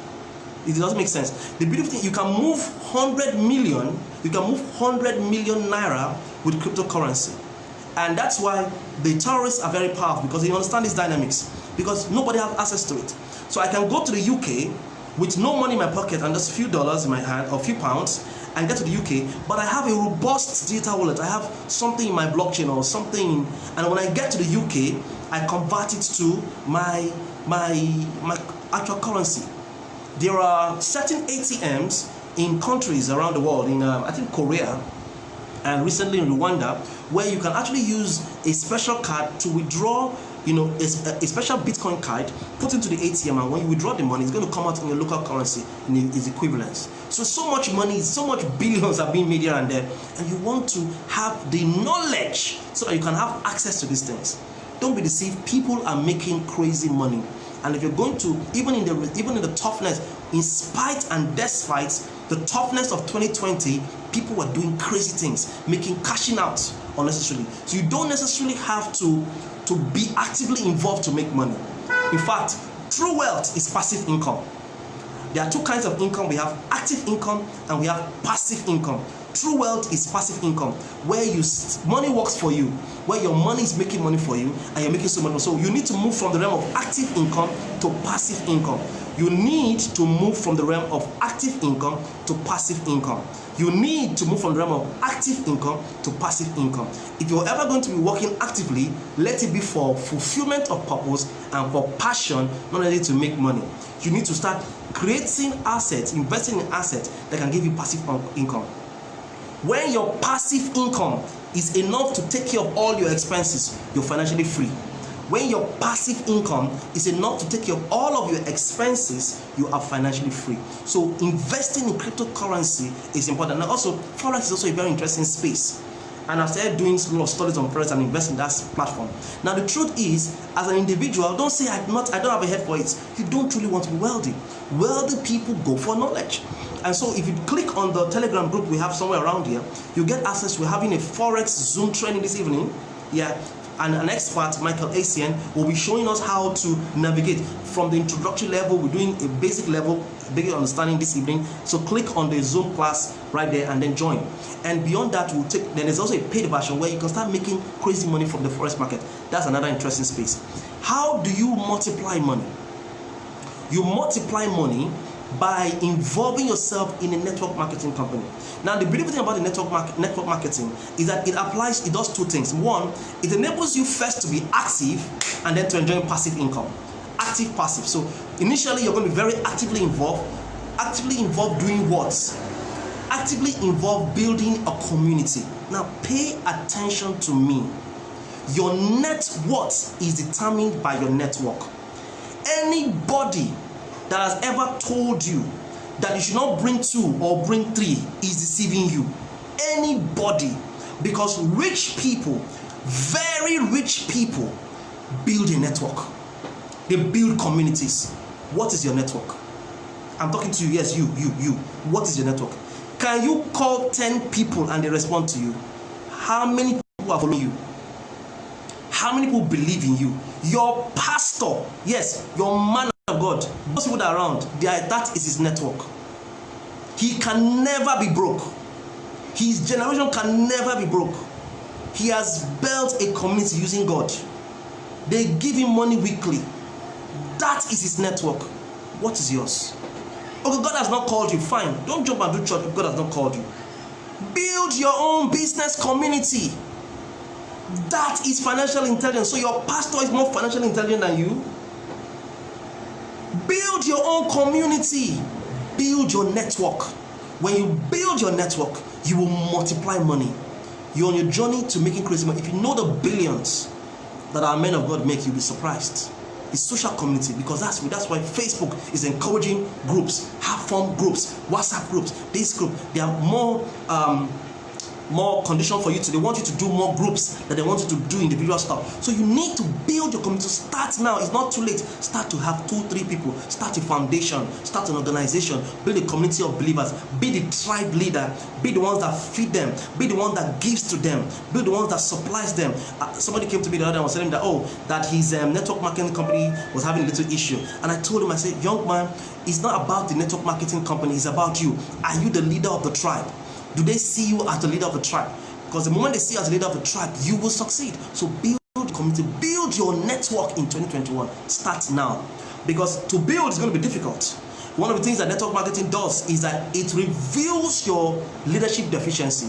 It doesn't make sense. The beautiful thing, you can move 100 million Naira with cryptocurrency. And that's why the terrorists are very powerful, because they understand these dynamics, because nobody has access to it. So I can go to the UK with no money in my pocket and just a few dollars in my hand or a few pounds and get to the UK, but I have a robust digital wallet. I have something in my blockchain or something, and when I get to the UK, I convert it to my actual currency. There are certain ATMs in countries around the world, in I think Korea and recently in Rwanda, where you can actually use a special card to withdraw, you know, a special Bitcoin card, put into the ATM, and when you withdraw the money, it's going to come out in your local currency in its equivalence. So much money, so much billions are being made here and there, and you want to have the knowledge so that you can have access to these things. Don't be deceived. People are making crazy money. And if you're going to, even in the toughness, in spite and despite the toughness of 2020, people were doing crazy things, cashing out unnecessarily. So you don't necessarily have to be actively involved to make money. In fact, true wealth is passive income. There are two kinds of income. We have active income and we have passive income. True wealth is passive income, where money works for you, where your money is making money for you and you're making so much money. So you need to move from the realm of active income to passive income. You need to move from the realm of active income to passive income. You need to move from the realm of active income to passive income. If you're ever going to be working actively, let it be for fulfillment of purpose and for passion, not only to make money. You need to start creating assets, investing in assets that can give you passive income. When your passive income is enough to take care of all your expenses, you're financially free. When your passive income is enough to take care of all of your expenses, you are financially free. So investing in cryptocurrency is important. And also, Forex is also a very interesting space. And I've started doing a lot of studies on Forex and investing in that platform. Now, the truth is, as an individual, don't say I don't have a head for it. You don't really want to be wealthy. Wealthy people go for knowledge. And so if you click on the Telegram group we have somewhere around here, you get access. We're having a Forex Zoom training this evening. Yeah. And an expert, Michael Essien, will be showing us how to navigate from the introductory level. We're doing a basic level, basic understanding this evening. So click on the Zoom class right there and then join. And beyond that, then there's also a paid version where you can start making crazy money from the Forex market. That's another interesting space. How do you multiply money? You multiply money by involving yourself in a network marketing company. Now, the beautiful thing about the network marketing is that it does two things. One, it enables you first to be active and then to enjoy passive income. Active, passive. So initially, you're going to be very actively involved. Actively involved doing what? Actively involved building a community. Now, pay attention to me. Your net worth is determined by your network. Anybody that has ever told you that you should not bring 2 or bring 3 is deceiving you. Anybody. Because rich people, very rich people, build a network. They build communities. What is your network? I'm talking to you. Yes, you. What is your network? Can you call 10 people and they respond to you? How many people are following you? How many people believe in you? Your pastor, yes, your man of God, those people that are around, that is his network. He can never be broke. His generation can never be broke. He has built a community using God. They give him money weekly. That is his network. What is yours? Okay, God has not called you. Fine. Don't jump and do church if God has not called you. Build your own business community. That is financial intelligence. So your pastor is more financially intelligent than you. Build your own community. Build your network. When you build your network, you will multiply money. You're on your journey to making crazy money. If you know the billions that our men of God make, you'll be surprised. It's social community, because that's why Facebook is encouraging groups, have fun groups, WhatsApp groups, this group. They are more condition for you to, they want you to do more groups than they want you to do individual stuff. So you need to build your community. Start now. It's not too late. Start to have 2-3 people. Start a foundation. Start an organization. Build a community of believers. Be the tribe leader. Be the ones that feed them. Be the one that gives to them. Be the ones that supplies them. Somebody came to me the other day and was telling me that his network marketing company was having a little issue. And I told him, I said, young man, it's not about the network marketing company. It's about you. Are you the leader of the tribe? Do they see you as the leader of the tribe? Because the moment they see you as the leader of the tribe, you will succeed. So build your community, build your network in 2021. Start now. Because to build is going to be difficult. One of the things that network marketing does is that it reveals your leadership deficiency.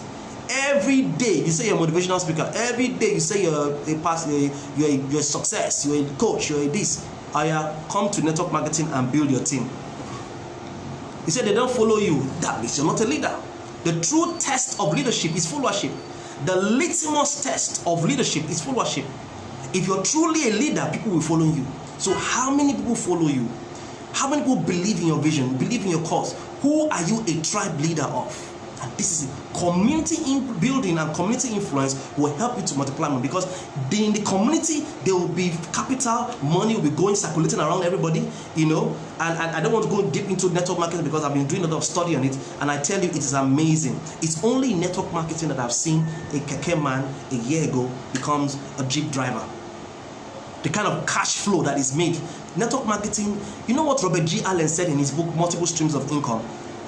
Every day you say you're a motivational speaker. Every day you say you're a pastor, you're a success, you're a coach, you're a this. Come to network marketing and build your team. You say they don't follow you. That means you're not a leader. The true test of leadership is followership. The litmus test of leadership is followership. If you're truly a leader, people will follow you. So how many people follow you? How many people believe in your vision, believe in your cause? Who are you a tribe leader of? And this is it. Community building and community influence will help you to multiply money, because in the community there will be capital, money will be going circulating around everybody, you know. And I don't want to go deep into network marketing because I've been doing a lot of study on it, and I tell you it is amazing. It's only in network marketing that I've seen a keke man a year ago becomes a jeep driver. The kind of cash flow that is made. Network marketing, you know what Robert G. Allen said in his book, Multiple Streams of Income?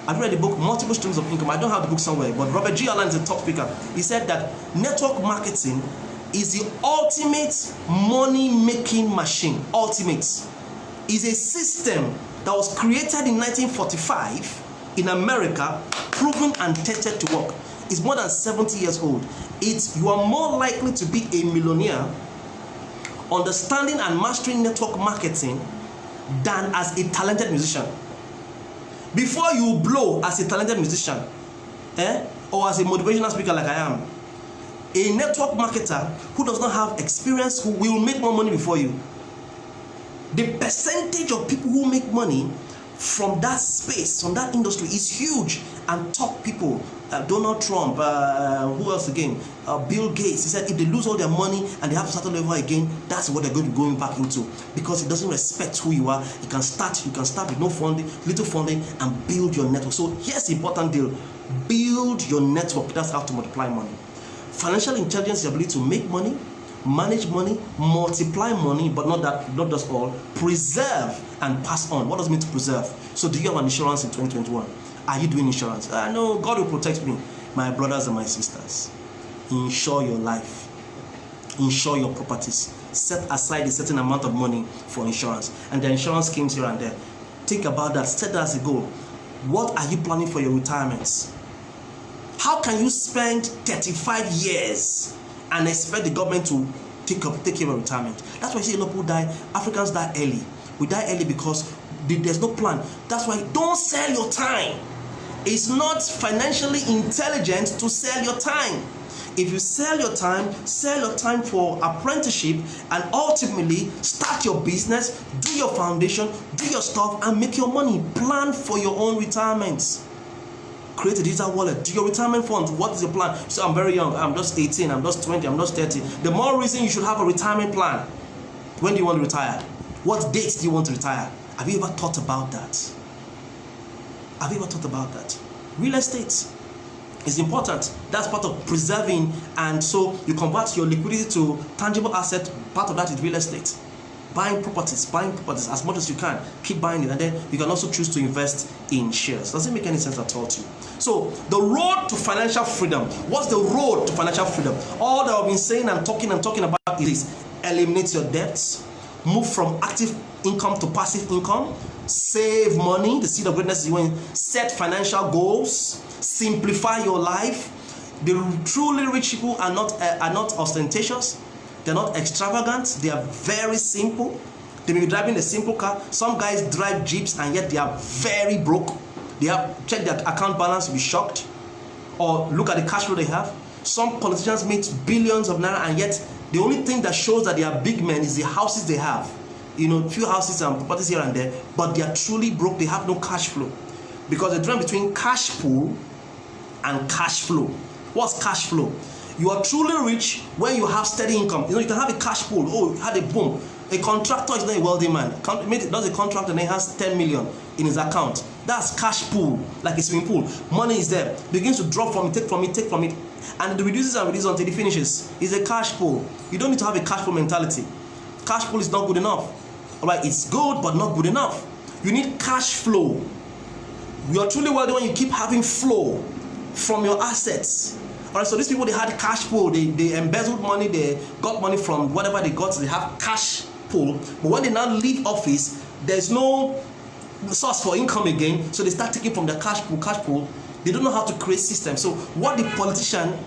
I've read the book, Multiple Streams of Income. I don't have the book somewhere, but Robert G. Allen is a top speaker. He said that network marketing is the ultimate money-making machine. Ultimate. Is a system that was created in 1945 in America, proven and tested to work. It's more than 70 years old. You are more likely to be a millionaire understanding and mastering network marketing than as a talented musician. Before you blow as a talented musician, or as a motivational speaker like I am, a network marketer who does not have experience, who will make more money before you. The percentage of people who make money from that space, from that industry, is huge. And top people, Donald Trump, who else again? Bill Gates. He said if they lose all their money and they have to start all over again, that's what they're going to be going back into, because it doesn't respect who you are. You can start with no funding, little funding, and build your network. So here's the important deal: build your network. That's how to multiply money. Financial intelligence is the ability to make money, manage money, multiply money, but not just all, preserve and pass on. What does it mean to preserve? So do you have an insurance in 2021? Are you doing insurance? No, God will protect me. My brothers and my sisters, insure your life, insure your properties, set aside a certain amount of money for insurance, and the insurance schemes here and there. Think about that, set that as a goal. What are you planning for your retirements? How can you spend 35 years and expect the government to take care of your retirement? That's why you see a lot of people die. Africans die early. We die early because there's no plan. That's why don't sell your time. It's not financially intelligent to sell your time. If you sell your time for apprenticeship, and ultimately start your business, do your foundation, do your stuff, and make your money. Plan for your own retirement. Create a digital wallet. Do your retirement fund. What is your plan? So I'm very young. I'm just 18. I'm just 20. I'm just 30. The more reason you should have a retirement plan. When do you want to retire? What dates do you want to retire? Have you ever thought about that? Have you ever thought about that? Real estate is important. That's part of preserving, and so you convert your liquidity to tangible asset. Part of that is real estate. buying properties as much as you can. Keep buying it, and then you can also choose to invest in shares. Does it make any sense at all to you? So the road to financial freedom. What's the road to financial freedom? All that I've been saying and talking about is eliminate your debts, move from active income to passive income, save money. The seed of greatness is when set financial goals, simplify your life. The truly rich people are not ostentatious. They're not extravagant. They are very simple. They may be driving a simple car. Some guys drive jeeps and yet they are very broke. They have check their account balance, be shocked. Or look at the cash flow they have. Some politicians make billions of naira and yet the only thing that shows that they are big men is the houses they have. You know, few houses and properties here and there, but they are truly broke. They have no cash flow. Because the difference between cash pool and cash flow. What's cash flow? You are truly rich when you have steady income. You know, you can have a cash pool. Oh, you had a boom. A contractor is not a wealthy man. Does a contract and he has 10 million in his account. That's cash pool, like a swimming pool. Money is there. Begins to drop from it, take from it, and it reduces and reduces until it finishes. It's a cash pool. You don't need to have a cash pool mentality. Cash pool is not good enough. All right, it's good but not good enough. You need cash flow. You are truly wealthy when you keep having flow from your assets. Alright, so these people, they had cash pool, they embezzled money, they got money from whatever they got, they have cash pool. But when they now leave office, there's no source for income again, so they start taking from the cash pool. They don't know how to create systems. So what the politician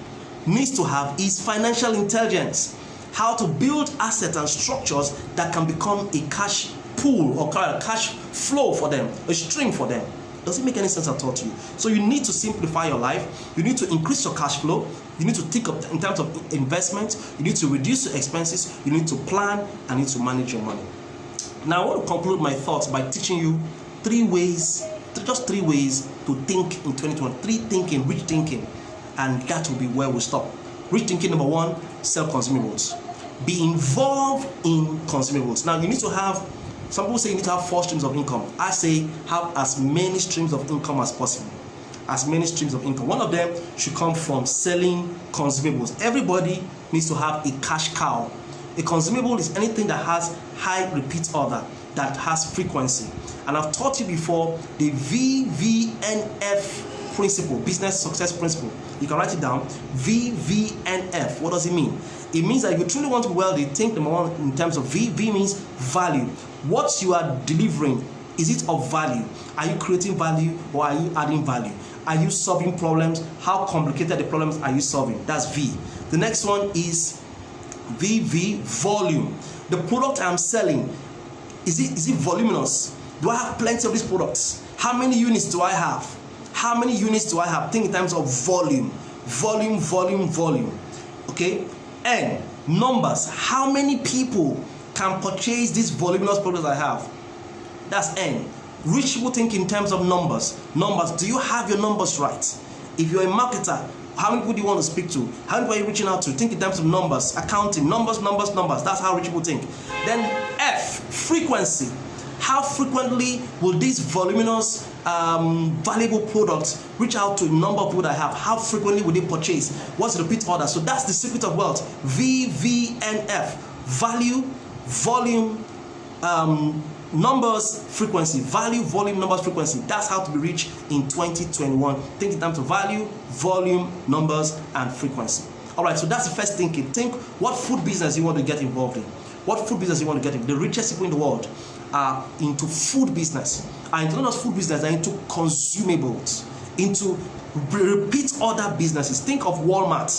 needs to have is financial intelligence, how to build assets and structures that can become a cash pool or cash flow for them, a stream for them. Does it make any sense at all to you? So you need to simplify your life. You need to increase your cash flow. You need to think of in terms of investment. You need to reduce your expenses. You need to plan and need to manage your money. Now I want to conclude my thoughts by teaching you just three ways to think in 2020. Rich thinking, and that will be where we stop. Rich thinking number one: sell consumables. Be involved in consumables. Now you need to have. Some people say you need to have 4 streams of income. I say have as many streams of income as possible. As many streams of income. One of them should come from selling consumables. Everybody needs to have a cash cow. A consumable is anything that has high repeat order, that has frequency. And I've taught you before the VVNF principle, business success principle. You can write it down. VVNF. What does it mean? It means that if you truly want to be wealthy, think number one in terms of V. V means value. What you are delivering, is it of value? Are you creating value or are you adding value? Are you solving problems? How complicated the problems are you solving? That's V. The next one is VV, volume. The product I'm selling, is it voluminous? Do I have plenty of these products? How many units do I have? How many units do I have? Think in terms of volume. Volume. Okay? N, numbers. How many people can purchase these voluminous products I have? That's N. Rich people think in terms of numbers. Numbers. Do you have your numbers right? If you're a marketer, how many people do you want to speak to? How many people are you reaching out to? Think in terms of numbers. Accounting. Numbers. That's how rich people think. Then F, frequency. How frequently will these voluminous, valuable products reach out to a number of people that I have? How frequently will they purchase? What's the repeat order? So that's the secret of wealth. VVNF. Value, volume, numbers, frequency. Value, volume, numbers, frequency. That's how to be rich in 2021. Think in terms of value, volume, numbers, and frequency. All right, so that's the first thinking. Think what food business you want to get involved in. What food business you want to get in. The richest people in the world are into food business. And not just food business, they're into consumables, into repeat order businesses. Think of Walmart.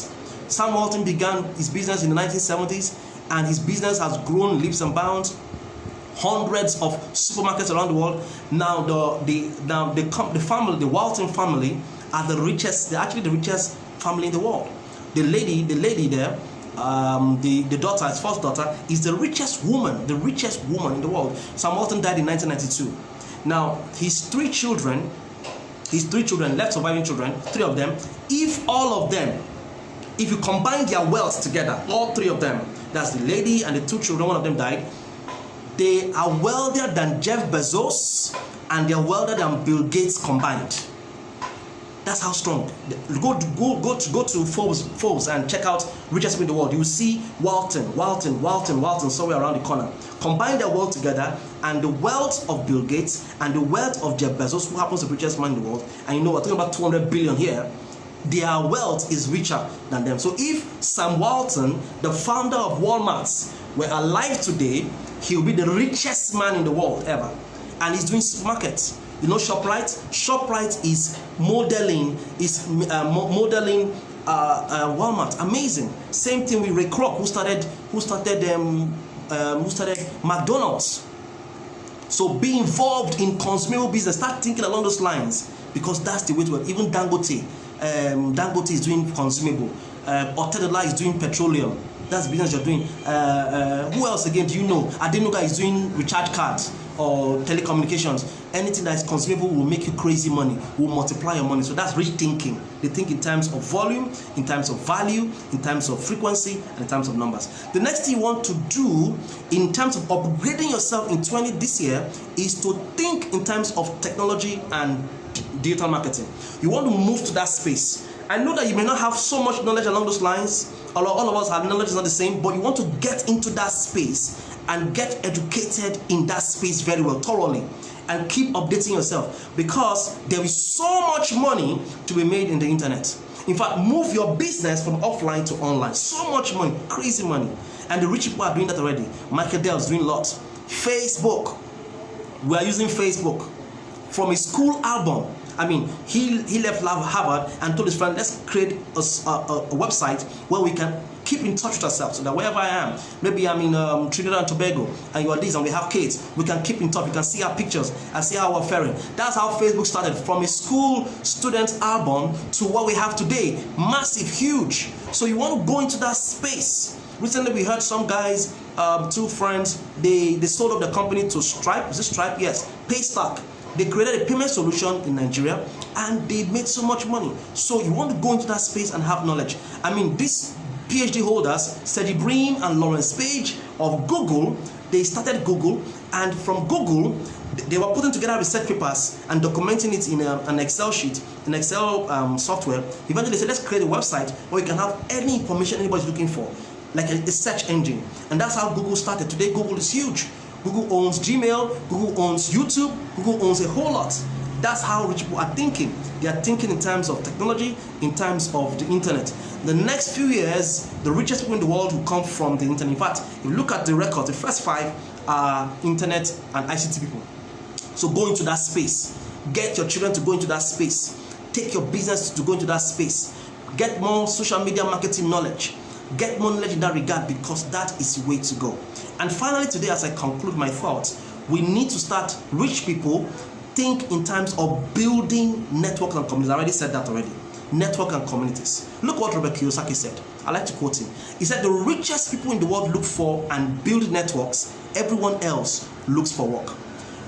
Sam Walton began his business in the 1970s, and his business has grown leaps and bounds. Hundreds of supermarkets around the world. Now the family, the Walton family, are the richest. They're actually the richest family in the world. The lady there, the daughter, his first daughter, is the richest woman in the world. Sam Walton died in 1992. Now his three children, left surviving children, 3 of them. If all of them, if you combine their wealth together, all 3 of them, that's the lady and the 2 children, one of them died, they are wealthier than Jeff Bezos and they are wealthier than Bill Gates combined. That's how strong. Go to Forbes and check out richest people in the world. You will see Walton somewhere around the corner. Combine their wealth together, and the wealth of Bill Gates and the wealth of Jeff Bezos, who happens to be the richest man in the world, and you know we're talking about 200 billion here. Their wealth is richer than them. So if Sam Walton, the founder of Walmart, were alive today, he will be the richest man in the world ever. And he's doing supermarkets. You know ShopRite? ShopRite is modeling Walmart. Amazing. Same thing with Ray Kroc, who started McDonald's. So be involved in consumable business. Start thinking along those lines, because that's the way to work. Even Dangote is doing consumable. Otedola is doing petroleum. That's the business you're doing. Who else again do you know? Adenuga is doing recharge cards or telecommunications. Anything that is consumable will make you crazy money, will multiply your money. So that's rich thinking. They think in terms of volume, in terms of value, in terms of frequency, and in terms of numbers. The next thing you want to do in terms of upgrading yourself in this year is to think in terms of technology and digital marketing. You want to move to that space. I know that you may not have so much knowledge along those lines. All of us have knowledge is not the same, but you want to get into that space and get educated in that space very well, thoroughly, and keep updating yourself, because there is so much money to be made in the internet. In fact, move your business from offline to online. So much money, crazy money. And the rich people are doing that already. Michael Dell is doing a lot. Facebook, we are using Facebook. From a school album, I mean, he left Harvard and told his friend, let's create a website where we can keep in touch with ourselves, so that wherever I am, maybe I'm in Trinidad and Tobago, and you are this, and we have kids, we can keep in touch, we can see our pictures and see how we're faring. That's how Facebook started, from a school student album to what we have today. Massive, huge. So you want to go into that space. Recently we heard some guys, two friends, they sold up the company to Stripe. Is it Stripe? Yes. Paystack. They created a payment solution in Nigeria, and they made so much money. So you want to go into that space and have knowledge. I mean, these PhD holders, Sergey Brin and Lawrence Page of Google, they started Google, and from Google, they were putting together research papers and documenting it in an Excel sheet, an Excel software. Eventually they said, let's create a website where you can have any information anybody's looking for, like a search engine. And that's how Google started. Today, Google is huge. Google owns Gmail, Google owns YouTube, Google owns a whole lot. That's how rich people are thinking. They are thinking in terms of technology, in terms of the internet. The next few years, the richest people in the world will come from the internet. In fact, if you look at the record, the first 5 are internet and ICT people. So go into that space. Get your children to go into that space. Take your business to go into that space. Get more social media marketing knowledge. Get more knowledge in that regard, because that is the way to go. And finally today, as I conclude my thoughts, we need to start, rich people, think in terms of building networks and communities. I already said that already. Network and communities. Look what Robert Kiyosaki said. I like to quote him. He said, the richest people in the world look for and build networks. Everyone else looks for work.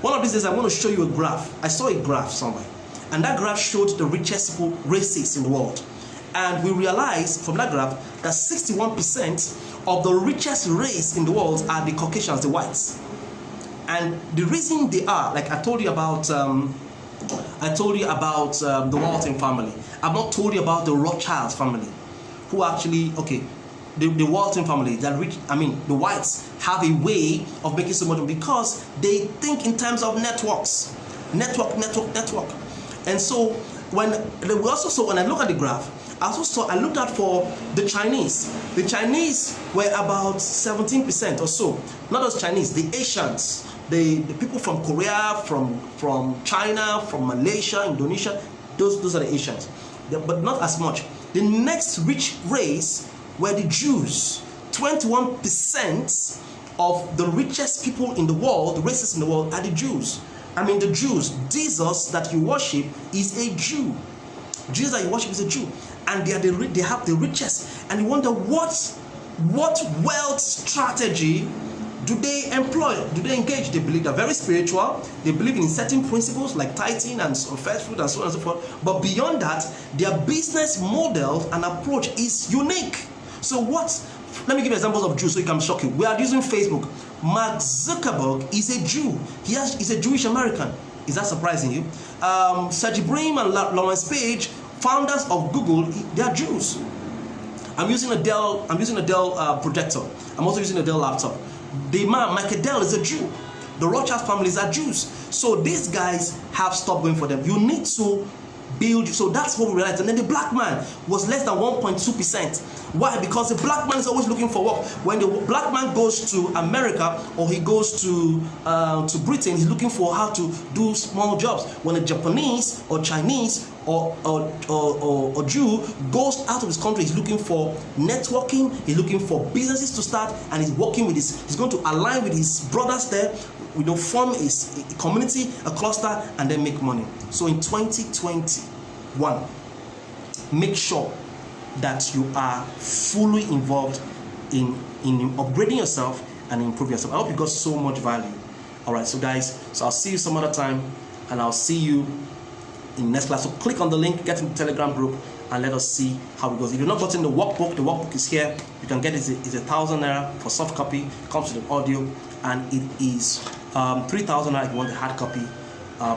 One of these days, I want to show you a graph. I saw a graph somewhere, and that graph showed the richest people, races in the world. And we realized from that graph that 61% of the richest race in the world are the Caucasians, the whites. And the reason they are, like I told you about the Walton family. I've not told you about the Rothschild family, who actually, okay, the Walton family, that rich, I mean, the whites have a way of making so much money because they think in terms of networks. Network. And so when I look at the graph, I looked at for the Chinese. The Chinese were about 17% or so. Not those Chinese, the Asians, the people from Korea, from China, from Malaysia, Indonesia. Those are the Asians, but not as much. The next rich race were the Jews. 21% of the richest people in the world, the races in the world, are the Jews. I mean, the Jews. Jesus that you worship is a Jew. Jesus that you worship is a Jew. And they have the richest. And you wonder what wealth strategy do they employ? Do they engage? They believe they're very spiritual. They believe in certain principles like tithing and first fruit and so on and so forth. But beyond that, their business model and approach is unique. So let me give you examples of Jews so you can shock you. We are using Facebook. Mark Zuckerberg is a Jew. He's a Jewish American. Is that surprising you? Sergey Brin and Lawrence Page founders of Google, they are Jews. I'm using a Dell projector. I'm also using a Dell laptop. The man, Michael Dell, is a Jew. The Rothschild families are Jews. So these guys have stopped going for them. You need to build. So that's what we realized. And then the black man was less than 1.2%. Why? Because the black man is always looking for work. When the black man goes to America or he goes to Britain, he's looking for how to do small jobs. When a Japanese or Chinese or Jew goes out of his country, he's looking for networking, he's looking for businesses to start, and he's working with he's going to align with his brothers there, form a community, a cluster, and then make money. So in 2021, make sure that you are fully involved in upgrading yourself and improving yourself. I hope you got so much value. All right, so guys, so I'll see you some other time, and I'll see you in next class. So click on the link, get in the Telegram group, and let us see how it goes. If you're not gotten the workbook is here. You can get it. It's 1,000 naira for soft copy. It comes with the audio, and it is 3,000 naira if you want the hard copy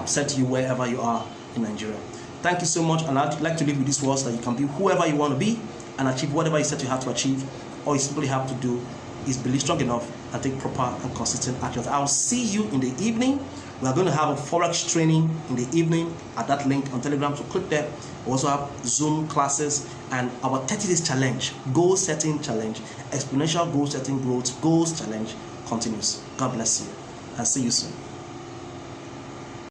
sent to you wherever you are in Nigeria. Thank you so much, and I'd like to leave with these words that you can be whoever you want to be and achieve whatever you said you have to achieve. All you simply have to do is believe strong enough and take proper and consistent actions. I'll see you in the evening. We are going to have a Forex training in the evening at that link on Telegram, so click there. We also have Zoom classes and our 30 days challenge, goal setting challenge, exponential goal setting growth, goals challenge continues. God bless you and see you soon.